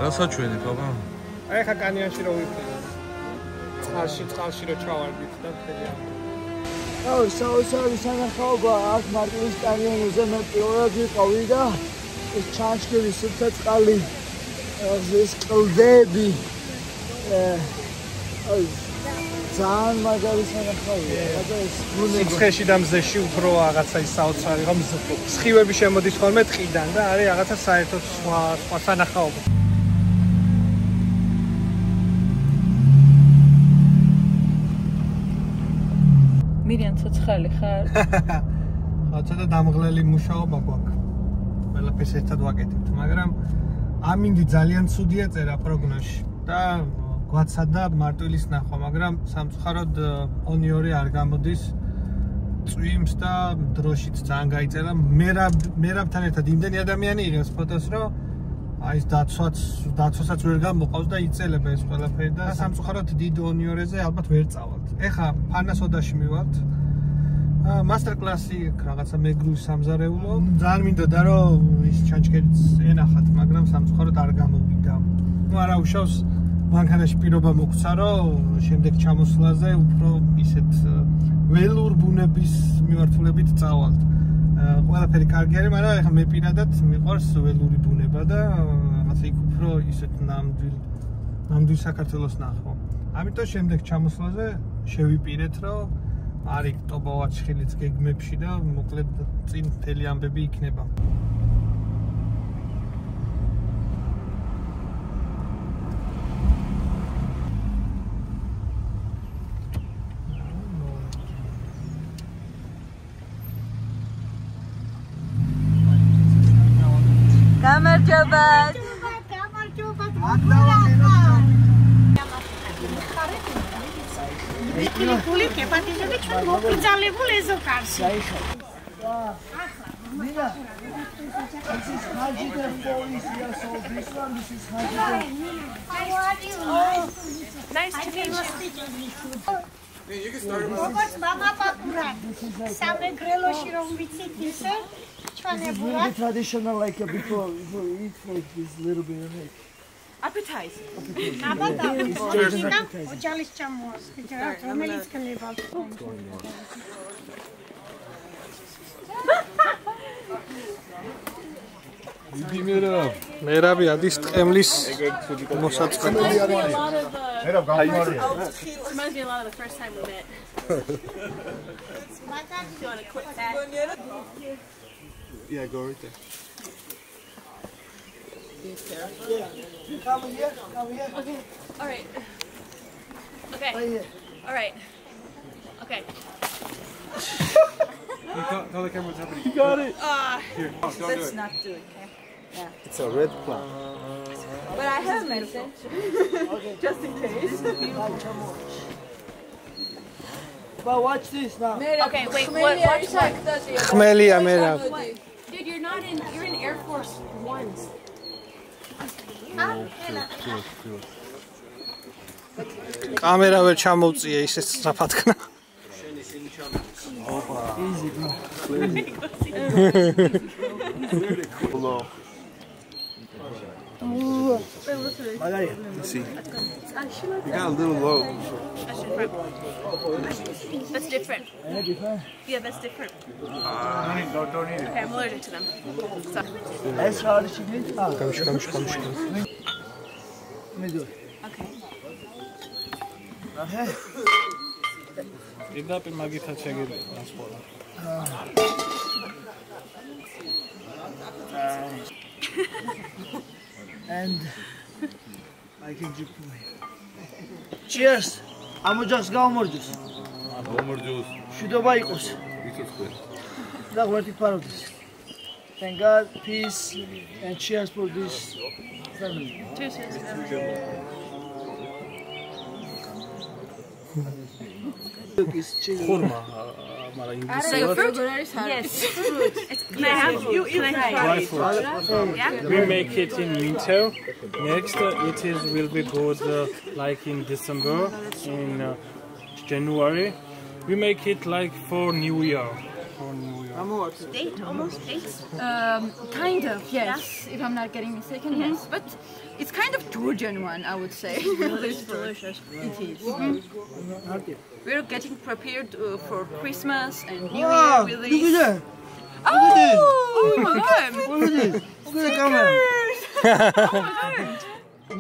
Rasaჩვენი ხაბა? აი ხა კანიანში რო ვიფრინე. წყალში რო ჩავარდით და ხელი ამ. აუ, საოცარი სანახაობა აქ მარტვილის კანიონზე მე პირველად ვიყავი და ეს ჩანჩქერი სუფთა წყალი ეს კლდები ძალიან მაგარი სანახაობაა. და ეს სიცხეში და მზეში უფრო რაღაცა ის საოცარი რომ სხივები შემოდის ხოლმე ტყიდან და არის რაღაცა საერთოდ სხვა სანახაობა. მირიან ცოცხალი ხარ? ხო, ცოტა დამღლელი მუშაობა გვაქვს. ყველაფერს ერთად ვაკეთებთ, მაგრამ ამინდი ძალიან ცუდია წერა პროგნოზში და გვაცადა მარტვილის ნახვა, მაგრამ სამწუხაროდ ონიორი არ გამოდის წვიმს და დროშიც ძალიან გაიწერა. მერაბთან ერთად იმდენი ადამიანი იღებს ფოტოს, რომ აი ეს დაცვასაც ვერ გამოყავს და იწელება ეს ყველაფერი და სამწუხაროდ დიდ ონიორეზე ალბათ ვერ წავალთ. ეხა ფანასოდაში მივართ. Master class-ი რაღაცა მეგრული სამზარეულო. ძალიან მინდოდა რომ ის ჩანჩქერიც ენახათ, მაგრამ სამწუხაროდ არ გამოვიდა. ნუ არა უშავს მანქანაში პირობა მოგცა, რომ შემდეგ ჩამოსვლაზე უფრო ისეთ ველურ ბუნების მიმართულებით წავალთ. ყველაფერი კარგი არის, მაგრამ ეხლა მე პირადად მიყვარს ველური ბუნება და რაღაცა იქ უფრო ისეთ ნამდვილ საქართველოს ნახვა. ამიტომ შემდეგ ჩამოსვლაზე შევიპირეთ, რომ არის ტობოვაჩხილიც გეგმებში და მოკლედ წინ მთელი ამბები იქნება. გამარჯობა. Puli che partire c'è un po' gialle volevo farsi. Nina, this is Haji the 4 years old. This one, this is Haji. How are you? Nice to meet you. You can start. Როგორც mama papura. Same grelo-ში რომ ვიცით ისე ჩვენებურად. Traditional like before we eat like this little bit of it. Appetizer. Appetizer. ოჯალის ჩამოასწრა, რომელიც ქლებავთ. მერაბი ადის ტყემლის მოსაწყენ. მერაბ გამარჯობა. Reminds me a lot of the first time we met. You want to clip that? Yeah, go right there. Come here. Okay. All right. Okay. Right here. All right. Okay. Tell the camera what's happening. You got it. Here, don't do Let's it. not do it, okay? Yeah. It's a red plant. But I have medicine. Just in case. But watch this now. Okay, wait. What? ხმელია მერაბ. Dude, you're in Air Force Ones. კამერა ვერ ჩამოვწია ისე საფათქნა. Easy, bro. See, you got a little low. That's different. Yeah, that's different. Don't eat it. Okay, I'm allergic to them. That's hard to get. Come. Let me do it. Okay. იდაპი მაგითაც შეგიძლია ასყოლა. And I can drink for you. Cheers. ამოჯახს გამორჯოს. გამორჯოს. შუდობა იყოს. იცოცხლე. და ვერტი ფაროდეს. Thank God, peace and cheers for this family. Cheers. ხურმა, მაგრამ ინგლისურად. Yes. Can I have you? Dry fruit. Yeah. We make it in winter. Next, will be good like in December, in January. We make it like for New Year. Date, almost dates. Kind of, yes. If I'm not getting mistaken, yes. But it's kind of Georgian one, I would say. It's delicious. It is. We're getting prepared for Christmas and New Wow, Year with look this. at that. Oh my god! Look at this. Look at the camera.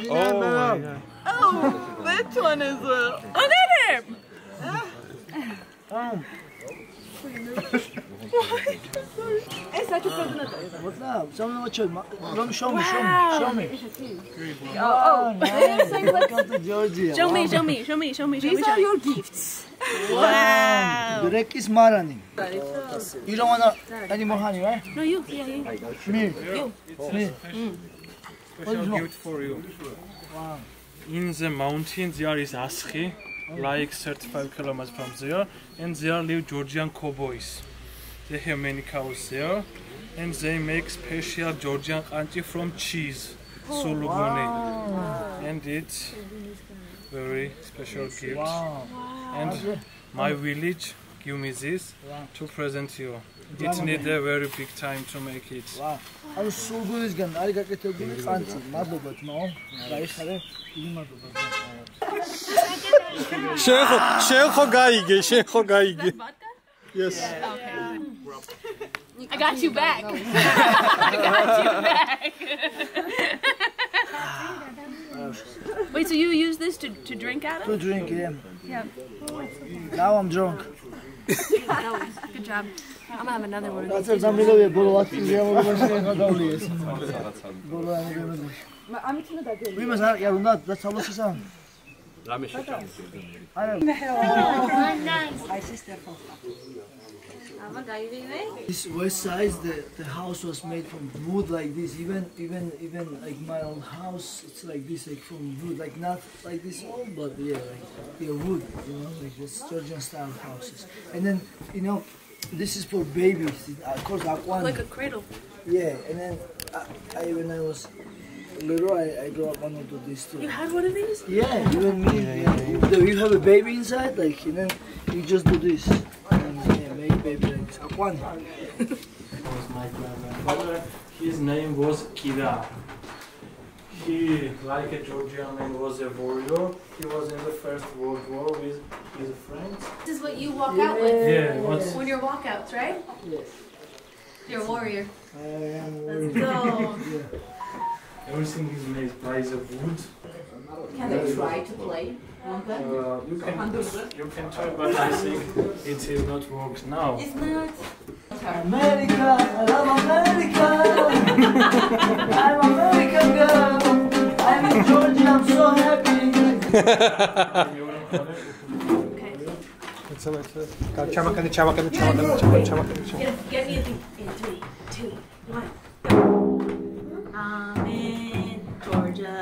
Oh my god! Oh, that one as well. Look at him! It's such a present. What's up? Someone watch it. Show me. Oh, Welcome to Georgia. Show me. These are your gifts. Wow. The wreck is Marani. You don't want any more honey, right? No, you. Yeah. Me. Special gift for you. Wow. In the mountains there is Askhi, like 35 kilometers from there, and there live Georgian cowboys. They have many cows there, and they make special Georgian kanchi from cheese, suluguni, and it's very special gift. Wow. And my village give me this to present you. It needs a very big time to make it. Wow. I was so good as gan. I got to be fancy. Madlobat, no. Guys, are you madlobat? შენ ხო გაიგე. Yes. I got you back. Wait, so you use this to drink out of? To drink, yeah. Yeah. Now I'm drunk. Good job. I'm gonna have another one. That's a million bullets. We must have, yeah, not. That's how much is on. This west side, the house was made from wood like this. Even like my old house, it's like this, like from wood, like not like this old, but yeah, like wood, you know, like this Georgian style houses. And then this is for babies, of course, like a cradle. Yeah, and then when I was little, I grew up on to this too. You had one of these? Yeah, even me. Yeah. You have a baby inside, like, and then you just do this. Make baby like this. Aquan. Was my grandfather. His name was Kira. He, like a Georgian man, was a warrior. He was in the First World War with his friends. This is what you walk out with? Yeah. When you're walkouts, right? Yes. You're a warrior. I am a warrior. Let's go. Yeah. Everything is made by the wood. Can they try to play? You can try, but I think it will not work now. It's not. America, I love America. I'm American girl. I'm in Georgia, I'm so happy. Get me a thing. In 3, 2, 1, go. I'm in Georgia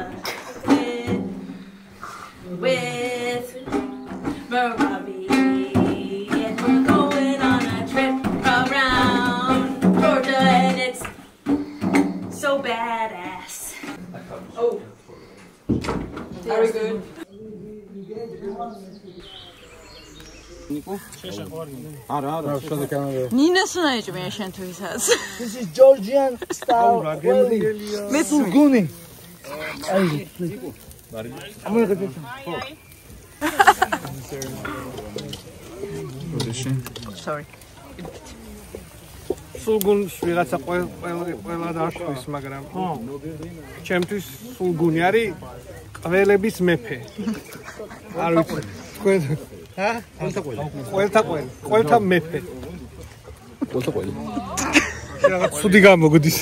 with Robbie, and we're going on a trip around Georgia, and it's so badass. Oh, Very good. Nina's This is Georgian style. Sulguni. I'm gonna get Sorry. სულგუნს ვიღაცა ყველა დაშვის, მაგრამ ჩემთვის სულგუნი არის ყველების მეფე. არ ვიცი, თქვენ ყველთა მეფე. რაღაც ცუდი გამოგდის.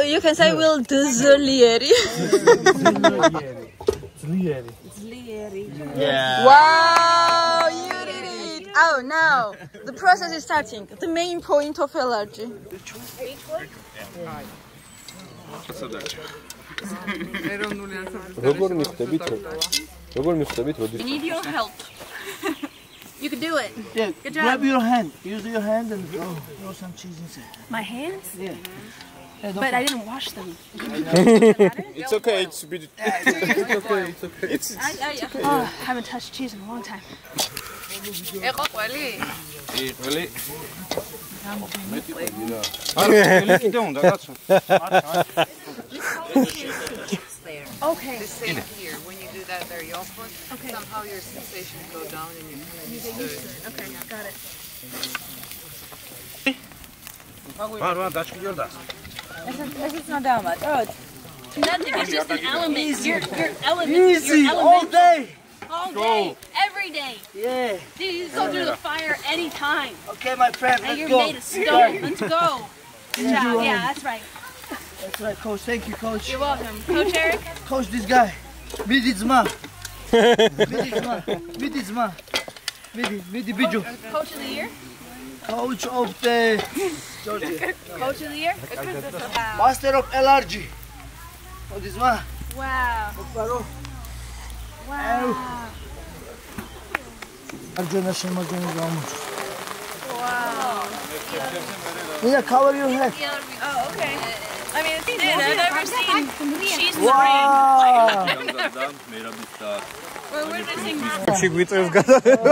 You can say we'll do Zlieri. Yeah. Wow, you did it. Oh, now the process is starting. The main point of allergy. We need your help. You can do it. Yeah, Good job. grab your hand. Use your hand and throw some cheese inside. My hands? Yeah. but I didn't wash them. It's okay. It's okay. It's Oh, I haven't touched cheese in a long time. Okay. The same here. When you do that there, you'll put somehow your sensations go down and you kind of used to it. Okay, got it. It's not that much. Oh, Nothing. It's just an element. Your element. Easy, your all day. All day. Every day. Yeah. Dude, you go through the fire anytime. Okay, my friend, And let's you're go. made of stone. Let's go. Good job. Yeah, that's right. That's right, coach. Thank you, coach. You're welcome. Coach Eric? Coach, this guy. Vidizma. Vidi Biju. Coach of the year? Coach of the Georgia. Coach of the year? Master of LRG. Vidizma. Wow. Wow. Arjuna Shimagani Gamuch. Wow. Yeah, cover your head. Oh, okay. I mean, it's I've never seen cheese in the Wow. rain. We're witnessing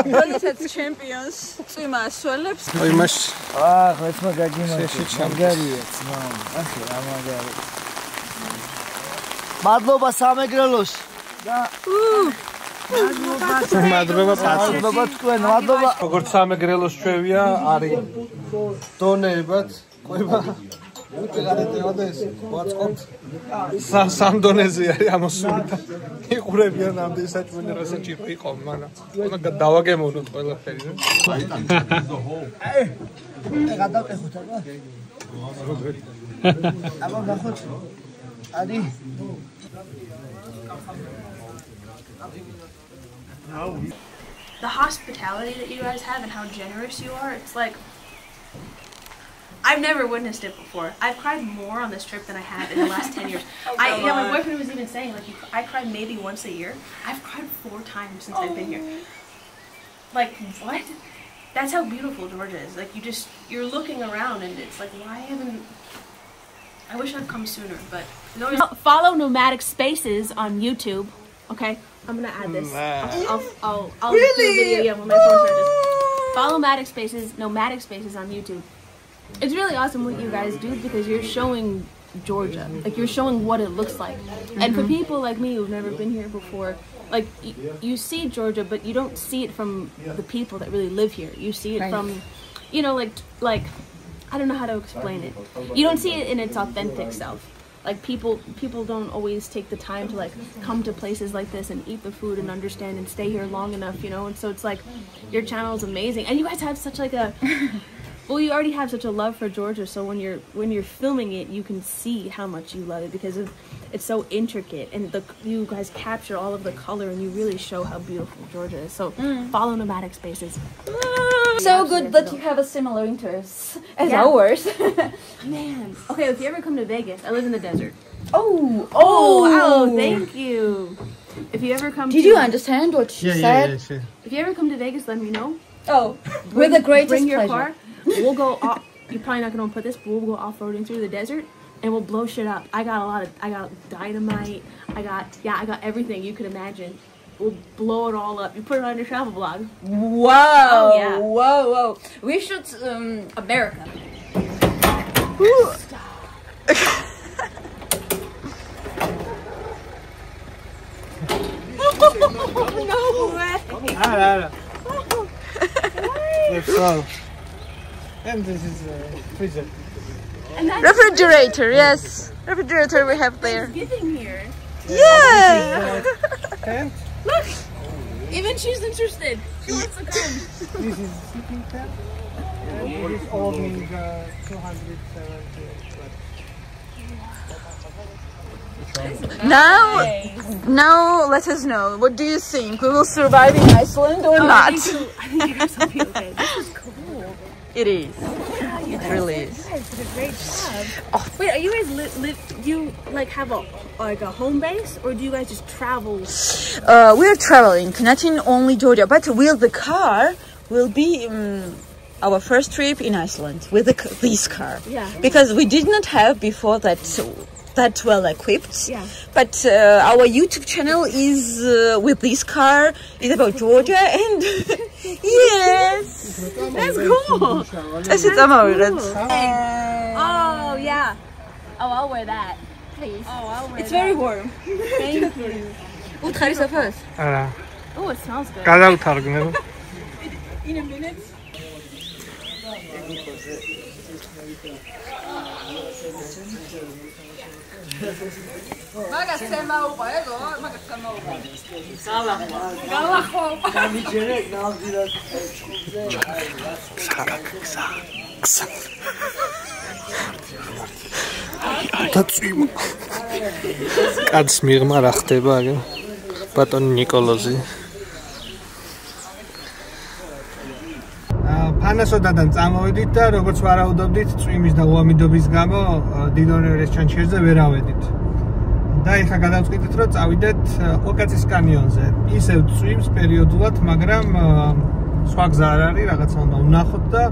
როდესაც ჩემპიონს წვიმა ასველებს აი მას let's make a game. Მაგარიაც, მამა. ახი, ამაგარი. მადლობა სამეგრელოს. და მადლობა პატრი. მადლობა თქვენ, მადლობა. როგორც სამეგრელოს ჩვევია, არის დონეებად, ყובה. სამ დონეზე არის ამოსული და იყურებიან ამდენ საჭმელი რასაც იყო, მაგრამ უნდა დავაგემოვნოთ ყველაფერი. გადავყეხოთ აბა. აბა ნახოთ. არის the hospitality that you guys have and how generous you are. It's like I've never witnessed it before. I've cried more on this trip than I have in the last 10 years. My boyfriend was even saying, like, I cry maybe once a year. I've cried 4 times since I've been here. Like, what? That's how beautiful Georgia is. Like, you're looking around and it's like, why haven't... I wish I'd come sooner, but... Follow Nomadic Spaces on YouTube, okay? I'm gonna add this. I'll really? Do a video, yeah, when my phone charges. Follow Nomadic Spaces on YouTube. It's really awesome what you guys do because you're showing Georgia. Like, you're showing what it looks like. And for people like me who've never been here before, like, you see Georgia, but you don't see it from the people that really live here. You see it from, you know, like, I don't know how to explain it. You don't see it in its authentic self. Like, people don't always take the time to, like, come to places like this and eat the food and understand and stay here long enough, you know? And so it's like, your channel is amazing. And you guys have such, like, a... Well, you already have such a love for Georgia, so when you're filming it, you can see how much you love it because it's so intricate, and you guys capture all of the color, and you really show how beautiful Georgia is. So follow Nomadic Spaces. So good that you have a similar interests as ours. Man. Okay, if you ever come to Vegas, I live in the desert. Oh, thank you. If you ever come Did you understand what she said? Yeah. If you ever come to Vegas, let me know. Oh, with the greatest Bring your pleasure. car. We'll go off. You're probably not gonna put this, but we'll go off-roading through the desert and we'll blow shit up. I got dynamite. I got everything you could imagine. We'll blow it all up. You put it on your travel vlog. Wow. Oh, yeah. Whoa. We should America. No way. And this is freezer. Refrigerator, yes. Refrigerator we have there. Thanksgiving here. Yeah. Tent. Look. Even she's interested. She wants to come. This is sleeping tent. And this is all being 270. Now let us know. What do you think? We will survive in Iceland or not? I think you guys will be okay. This is cool. It is. It really is. You guys did a great job. Oh, wait, are you guys live? Do you like have a home base, or do you guys just travel? We're traveling, not in only Georgia, but the car will be our first trip in Iceland with this car. Yeah. Because we did not have before that well equipped. Yeah. But our YouTube channel is with this car. It's about Georgia and yes, that's cool. This is amazing. Oh yeah. Oh, I'll wear that, please. Oh, I'll wear It's very warm. Thank you. Utkharis afas? არა. Oh, it smells good. გადავთარგმნე. In a minute. მაგას თემაუყო ეგო, მაგას თემაუყო. გალახო. გამიჯერე ნავდირად ჩხუბზე. დაწვიმა. კაცს მიღმა რა ხდება აგე? ბატონი ნიკოლოზი. ფანასოდადან წამოვედით და როგორც ვარაუდობდით, წვიმის და უამიდობის გამო დიდონერეს ჩანჩერზე ვერ ავედით. და ეხლა გადავწყვიტეთ, რომ წავიდეთ ოკაცის კანიონზე. ისევ წვიმს პერიოდულად, მაგრამ სხვა გზა არ არის, რაღაცა უნდა ვნახოთ და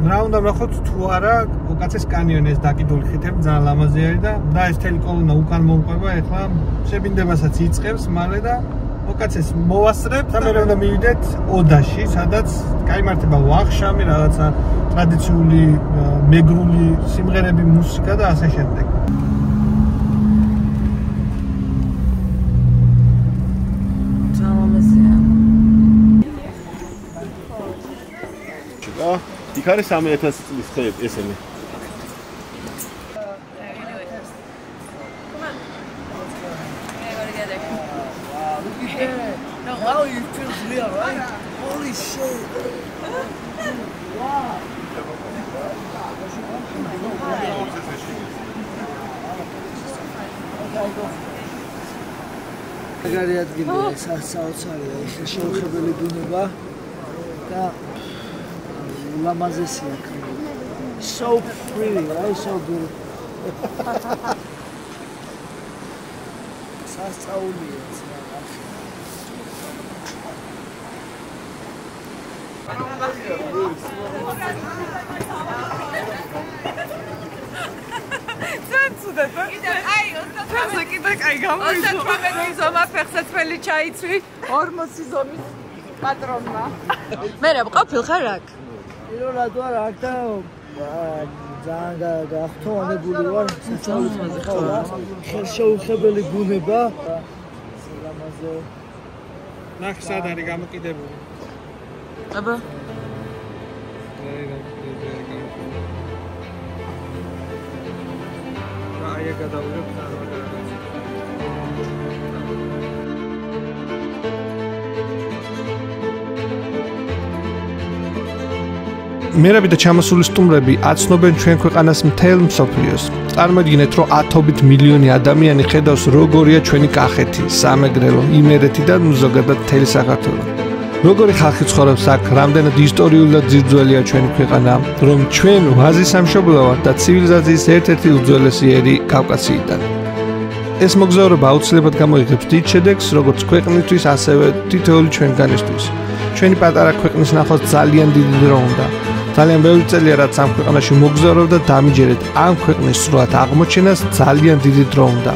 რა უნდა ვნახოთ თუ არა ოკაცის კანიონი ეს დაკიდული ხითები ძალიან ლამაზი არის და ეს თელი კოლონა უკან მომყვება, ეხლა შებინდებასაც იწყებს მალე და ოკაცეს მოვასწრებთ და მე უნდა მივიდეთ ოდაში, სადაც გაიმართება ვახშამი, რაღაცა ტრადიციული მეგრული სიმღერები, მუსიკა და ასე შემდეგ. იქ არის 3000 წლის ხეები ესენი. Wow, you feel real, right? Holy shit. Wow. მაგარი ადგილია საოცარია, ეს შეუხებელი ბუნება და ულამაზესია. So pretty, right? So good. სასწაულია. ფეხსაცმელი ჩაიცვი 40 ზომის პატრონმა. მე რა ყოფილ ხარ აქ? პირველად ვარ აქ და ძალიან გახთოვანებული ვარ სასწაულზე ხარ. ხელშეუხებელი ბუნება. ლამაზე. ნახ სად არის გამოკიდებული. აბა. აი გადავიღებ მერაბი და ჩამოსული სტუმრები აცნობენ ჩვენ ქვეყანას მთელ მსოფლიოს. წარმოიდგინეთ, რომ ათობით მილიონი ადამიანი ხედავს როგორია ჩვენი კახეთი, სამეგრელო, იმერეთი და ზოგადად მთელი საქართველო. როგორი ხალხი ცხოვრობს აქ, რამდენად ისტორიული და ძირძველია ჩვენი ქვეყანა, რომ ჩვენ ვაზის სამშობლო ვართ და ცივილიზაციის ერთ-ერთი უძველესი ერი კავკასიიდან. ეს მოგზაურობა აუცილებლად გამოიღებს დიდ შედეგს, როგორც ქვეყნისთვის, ასევე თითოეული ჩვენგანისთვის. ჩვენი პატარა ქვეყნის ნახვას ძალიან დიდი დრო უნდა. ძალიან ბევრი წელია რაც ამ ქვეყანაში მოგზაურობ და დამიჯერეთ ამ ქვეყნის სრულად აღმოჩენას ძალიან დიდი დრო უნდა.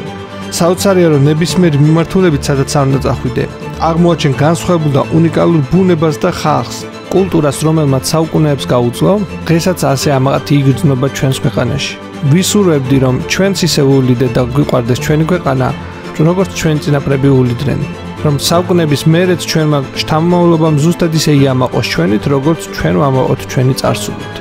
საოცარია რომ ნებისმიერი მიმართულებით სადაც არ უნდა წახვიდე, აღმოაჩენ განსხვავებულ და უნიკალურ ბუნებას და ხალხს, კულტურას, რომელმაც საუკუნეებს გაუძლო, დღესაც ასე ამაღათი იგრძნობა ჩვენს ქვეყანაში. ვისურვებდი რომ ჩვენც ისე ვუვლიდეთ და გვიყვარდეს ჩვენი ქვეყანა, როგორც ჩვენი წინაპრები უვლიდნენ. რომ საუკუნეების მერეც ჩვენმა შთამომავლობამ ზუსტად ისე იამაყოს ჩვენით, როგორც ჩვენ ვამაყოთ ჩვენი წარსულით.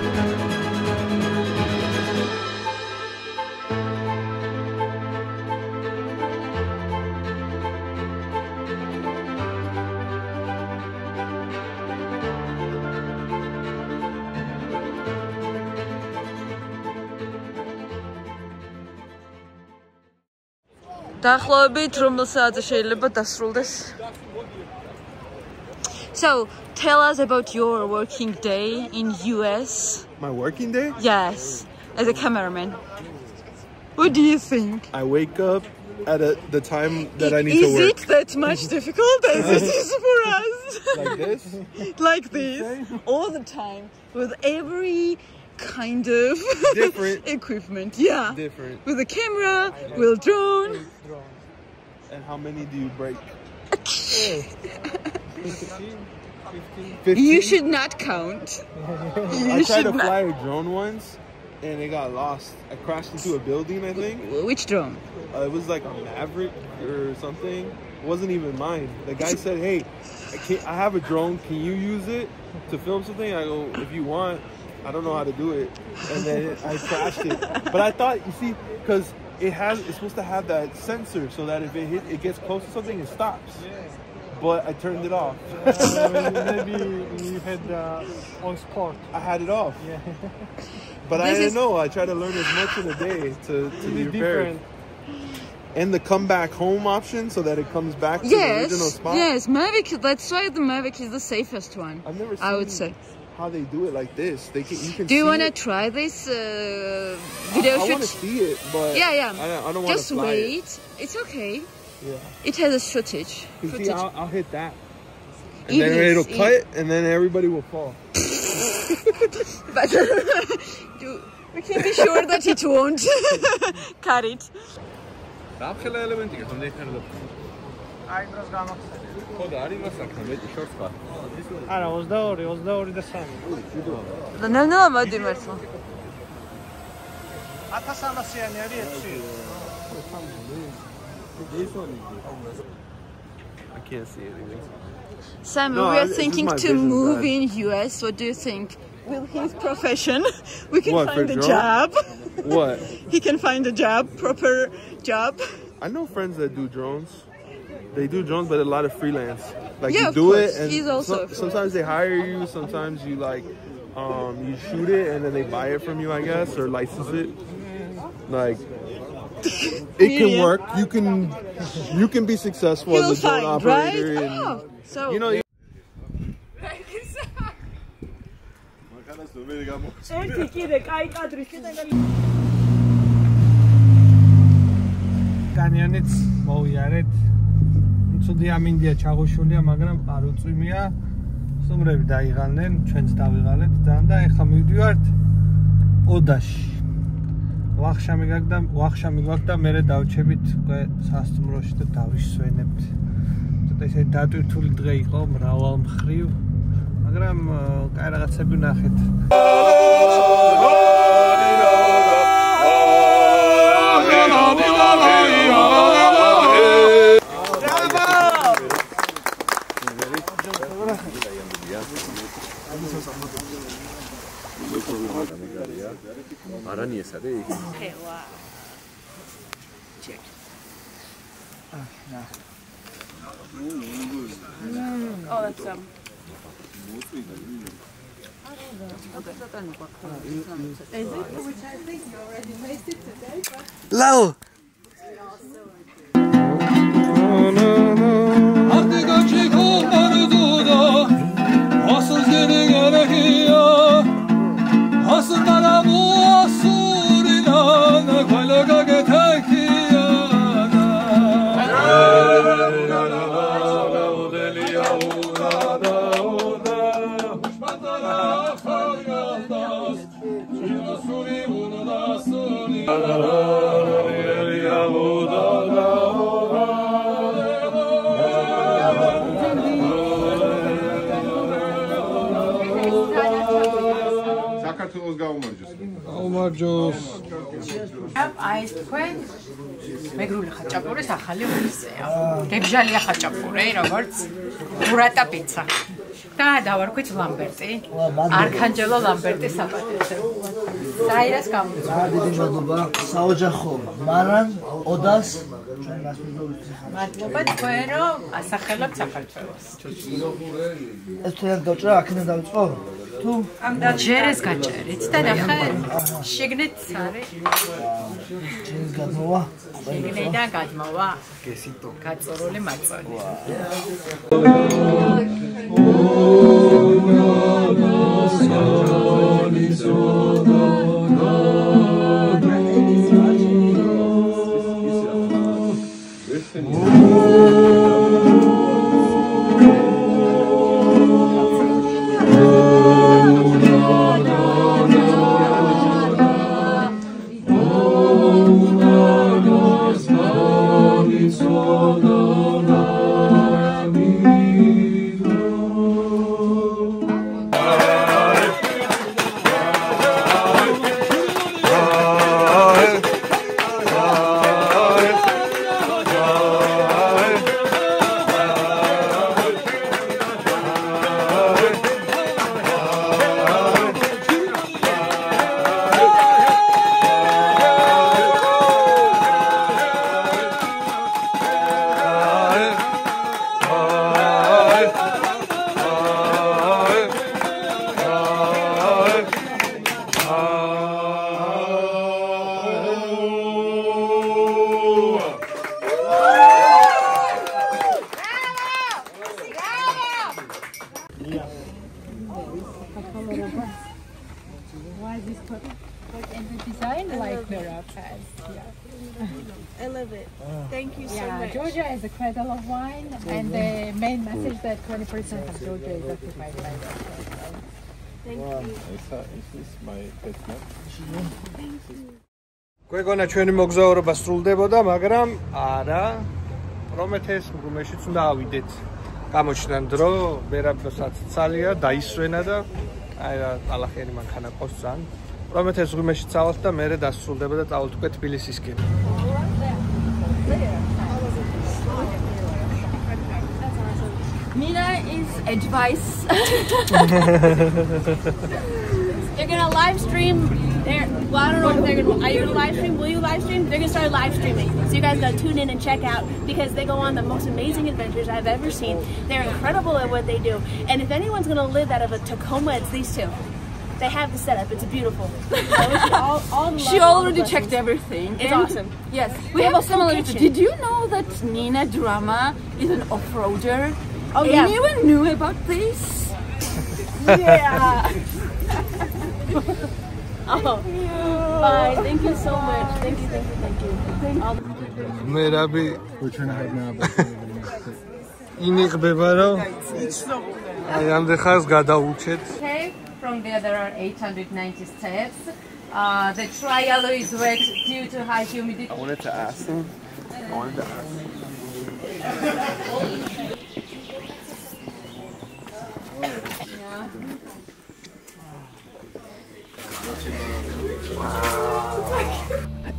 დაახლოებით რომელ საათზე შეიძლება დასრულდეს? So, tell us about your working day in US. My working day? Yes, as a cameraman. What do you think? I wake up, at the time that I need to work. Is it that much difficult as it is for us? Like this? Like this, all the time, with every kind of different equipment. Yeah. Different. With a camera, with a drone. And how many do you break? 15? You should not count. I tried to fly a drone once, and it got lost. I crashed into a building, I think. Which drone? It was like a Maverick or something. It wasn't even mine. The guy said, hey, I have a drone. Can you use it to film something? I go, if you want. I don't know how to do it. And then I crashed it. But I thought, you see, because it's supposed to have that sensor so that if it gets close to something, it stops. But I turned it off. Maybe you had on sport. I had it off. Yeah. But I didn't know. I tried to learn as much in a day to be prepared. And the come back home option so that it comes back to the original spot. Yes, Mavic. That's why the Mavic is the safest one. I've never seen I would say. How they do it like this. You can do you want to try this video shoot? I want to see it, but yeah. I don't want to fly wait. It. It's okay. Yeah. It has a footage. See, I'll hit that. And then it'll cut, and then everybody will fall. But we can be sure that it won't cut it. აი დროს გამახსენე. ხო და არის მასაკა მეტი შორს ხარ. არა 22 და 3. ნელ-ნელა მოდი მართლა. 1300-იანი არის 6. I can't see it either. Sam, we are thinking to move in US. What do you think? With his profession, we can find a job. What? He can find a job, proper job. I know friends that do drones. They do drones, but a lot of freelance. Like yeah, you do it, and he's also sometimes they hire you. Sometimes you you shoot it, and then they buy it from you, I guess, or license it. Like it can work. You can be successful as a drone operator, right? and so you know. კანიონიც მოვიარეთ. ცუდი ამინდია ჩაღოშულია, მაგრამ არ უწვიმია. სტუმრები დაიღალნენ, ჩვენც დავიღალეთ და ეხლა მივდივართ ოდაში. ვახშამი გაქვს და მერე დავჩებით უკვე სასტუმროში და დავისვენებთ. ცოტა ესე დატვირთული დღე იყო მრავალ მხრივ, მაგრამ კაი რაღაცები ვნახეთ. Arani esa de. Check. Oh, that's Is it? Which I think you already tasted today. Lao. აი თქვენ მეგრული ხაჭაპურის ახალი ვერსია. გეგჟალია ხაჭაპური, როგორც ბურატა პიცა. და დავარქვით ლამბერტი. არქანჯელო ლამბერტის საპატიო. საირას გამოიწვია. დიდი მადლობა. საოჯახო მარან ოდას ჩვენ გასმიდობთ. მადლობა თქვენ რომ ასახელებთ საქართველოს. ეს თქვენ დავჭრა აქედან დავიწყო? თუ ჯერეს გაჭერით და ნახე შეგნით არის ჯერეს გადმოვა შეგნიდან გადმოვა გესიტო გაწორული მაწოლი I love it. Thank you so much. Georgia is the cradle of wine, and the main message that 20% of Georgia is occupied by that. Thank This is my pet nut. გვეგონა ჩვენი მოგზაურობა სრულდებოდა, მაგრამ არა, პრომეთეს მღვიმეშიც უნდა ავიდეთ. გამოჩნდა დრო, ვერაფერსაც ცალია, დაისვენა და აი რა ალახიანი მანქანა ყავს ძალიან. პრომეთეს მღვიმეშიც ავალთ და მერე დასრულდება და წავალთ უკვე თბილისისკენ. Nina is advice. They're gonna live stream. Well, I don't know if they're gonna. Are you gonna live stream? Will you live stream? They're gonna start live streaming, so you guys gotta tune in and check out because they go on the most amazing adventures I've ever seen. They're incredible at what they do, and if anyone's gonna live out of a Tacoma, it's these two. They have the setup. It's beautiful. She already checked everything. It's awesome. Yes, we have a similarity. Did you know that Nina Drama is an off-roader? Oh yeah. Anyone knew about this? Yeah. Oh. Bye. Thank you so much. Thank you. მერაბი ინიღბება რომ აი ამდენ ხანს გადაუჩეთ. From there, there are 890 steps. The trial is wet due to high humidity. I wanted to ask.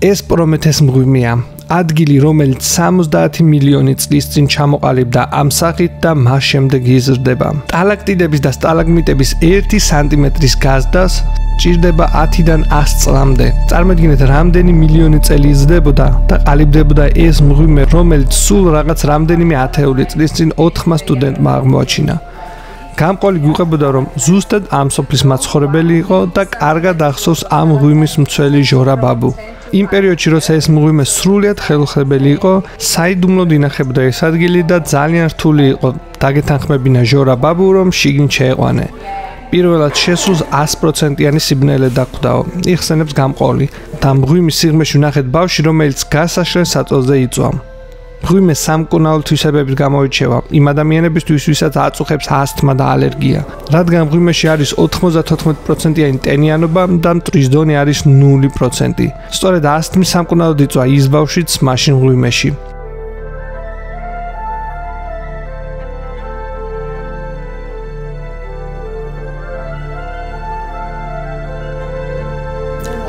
ეს პრომეთეს მღვიმეა, ადგილი, რომელიც 70 მილიონი წლის წინ ჩამოყალიბდა ამ სახით და მას შემდეგ იზრდება. სტალაქტიტების და სტალაგმიტების 1 სანტიმეტრის გაზდას ჭირდება 10-დან 100 წლამდე. წარმოიდგინეთ, რამდენი მილიონი წელი იზრდებოდა და ყალიბდებოდა ეს მღვიმე, რომელიც სულ რაღაც რამდენიმე ათეული წლის წინ 4 სტუდენტმა აღმოაჩინა. გამყოლი გვიყვებოდა, რომ ზუსტად ამ სოფლის მაცხოვრებელი იყო და კარგად ახსოვს ამ მღვიმის მცველი ჟორა ბაბუ. იმ პერიოდში, როცა ეს მღვიმე სრულიად ხელუხლებელი იყო, საიდუმლოდ ინახებოდა ეს ადგილი და ძალიან რთული იყო დაგეთანხმებინა ჟორა ბაბუ, რომ შიგნით შეეყვანე. პირველად შესულს 100%-იანი სიბნელე დახვდაო. იხსენებს გამყოლი და მღვიმის სიღრმეში ვნახეთ ბავშვი, რომელიც გასაშლელ საწოლზე იწვა. მღვიმე სამკურნალო თვისებებით გამოირჩევა იმ ადამიანებისთვის, ვისაც აწუხებს ასთმა და ალერგია. რადგან მღვიმეში არის 90-14%-იანი ტენიანობა და მტვრის დონე არის 0%. სწორედ ასთმის სამკურნალოდ იწვა ის ბავშვიც მაშინ მღვიმეში.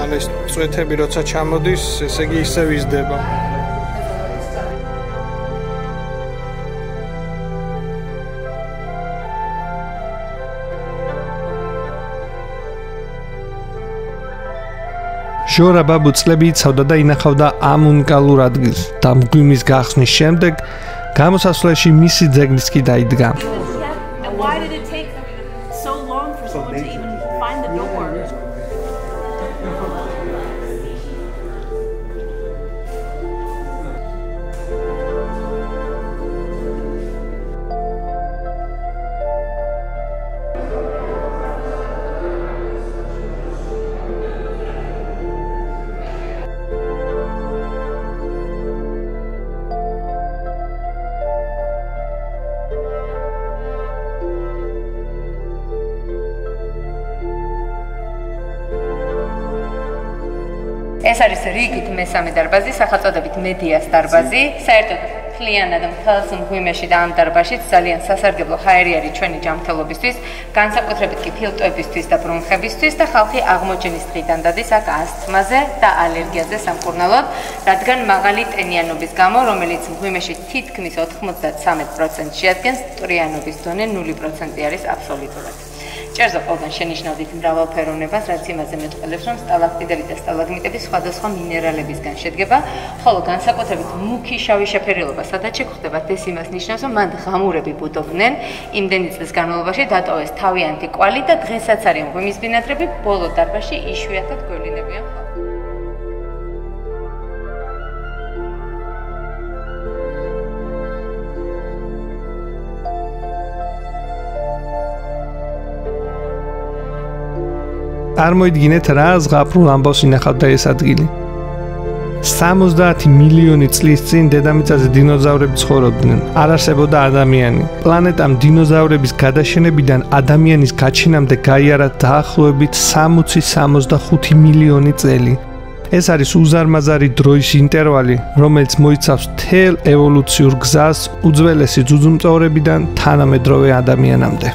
ან ეს წვეთები როცა ჩამოდის, ესე იგი ისევ იზრდება. ჟორა ბაბუ წლები იცავდა და ინახავდა ამ უნიკალურ ადგილს და მღვიმის გახსნის შემდეგ გამოსასვლელში მისი ძეგლიც კი დაიდგა. ეს არის რიგით მესამე დარბაზი, სახელწოდებით მედიას დარბაზი. საერთოდ მთლიანად მთელს მღვიმეში და ამ დარბაზშიც ძალიან სასარგებლო ჰაერი არის ჩვენი ჯანმრთელობისთვის, განსაკუთრებით კი ფილტვებისთვის და ბრუნხებისთვის და ხალხი აღმოჩენის დღიდან დადის აქ ასთმაზე და ალერგიაზე სამკურნალოდ, რადგან მაღალი ტენიანობის გამო, რომელიც მღვიმეში თითქმის 93% შეადგენს, ტვრიანობის დონე 0% არის აბსოლუტურად. ჭერზე ყველგან შენიშნავდით მრავალფეროვნებას, რაც იმაზე მეტყველებს, რომ სტალაქტიტები და სტალაგმიტები სხვადასხვა მინერალებისგან შედგება, ხოლო განსაკუთრებით მუქი შავი შეფერილობა, სადაც შეგვხვდება ეს იმას ნიშნავს, რომ მანდ ღამურები ბუდობდნენ, იმდენი წლის განმავლობაში დატოვეს თავიანთი კვალი და დღესაც არის მღვიმის ბინადრები, ბოლო დარბაზში იშვიათად გვევლინებიან. წარმოიდგინეთ რა ზღაპრულ ამბავს ინახავდა ეს ადგილი. 70 მილიონი წლის წინ დედამიწაზე დინოზავრები ცხოვრობდნენ. არ არსებობდა ადამიანი. პლანეტამ დინოზავრების გადაშენებიდან ადამიანის გაჩენამდე გაიარა დაახლოებით 60-65 მილიონი წელი. ეს არის უზარმაზარი დროის ინტერვალი, რომელიც მოიცავს მთელ ევოლუციურ გზას უძველესი ძუძუმწოვრებიდან თანამედროვე ადამიანამდე.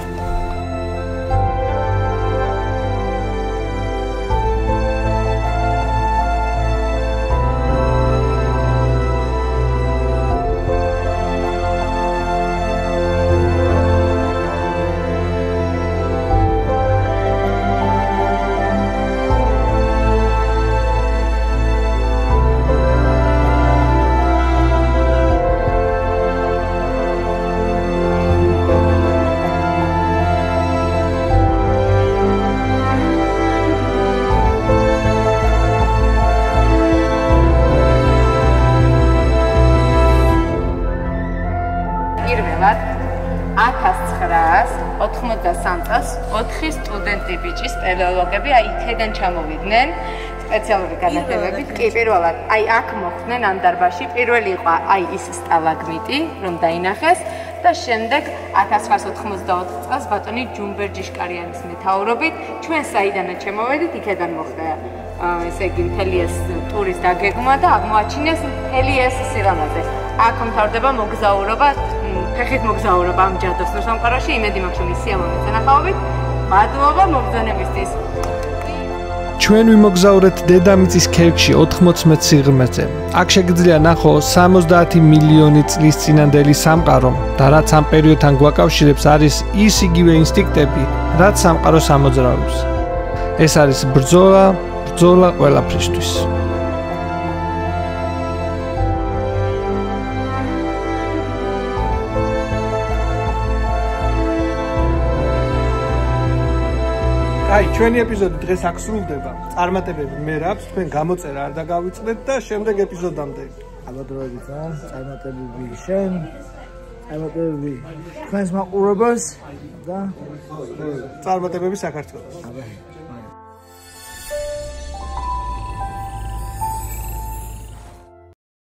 პირველად 1983 წელს 4 სტუდენტი ბიჭი სპელეოლოგები იქიდან ჩამოვიდნენ სპეციალური განათლებებით. კი, პირველად აი აქ მოხვდნენ ამ დარბაზში. პირველი იყო აი ის სტალაგმიტი, რომ დაინახეს და შემდეგ 1984 წელს ბატონი ჯუმბერ-ჯიშკარიანის მეთაურობით ჩვენ საიდანაც შემოვედით, იქიდან მოხდა ესე იგი მთელი ეს ტურის დაგეგმა და აღმოაჩინეს მთელი ეს სილამაზე. აქ მთავრდება მოგზაურობა, ფეხით მოგზაურობა ამ ჯადოსნურ სამყაროში, იმედი მაქვს რომ სიამოვნებით წანახავებით. მადლობა მოგზაურებისთვის. ჩვენ ვიმოგზაურეთ დედამიწის ქერქში 14 სიღრმეზე. აქ შეგიძლია ნახო 70 მილიონი წლის წინანდელი სამყარო და რაც ამ პერიოდთან გვაკავშირებს არის ის იგივე ინსტინქტები, რაც სამყაროს ამოძრავებს. ეს არის ბრძოლა ყველაფრისთვის. აი, ჩვენი ეპიზოდი დღეს აქ სრულდება. წარმატებები მე რაქვს, თქვენ გამოწერა არ დაგავიწყდეთ და შემდეგ ეპიზოდამდე. ალბათ წარმატებები შენ, წარმატებები თქვენს მაყურებელს და წარმატებები საქართველოს.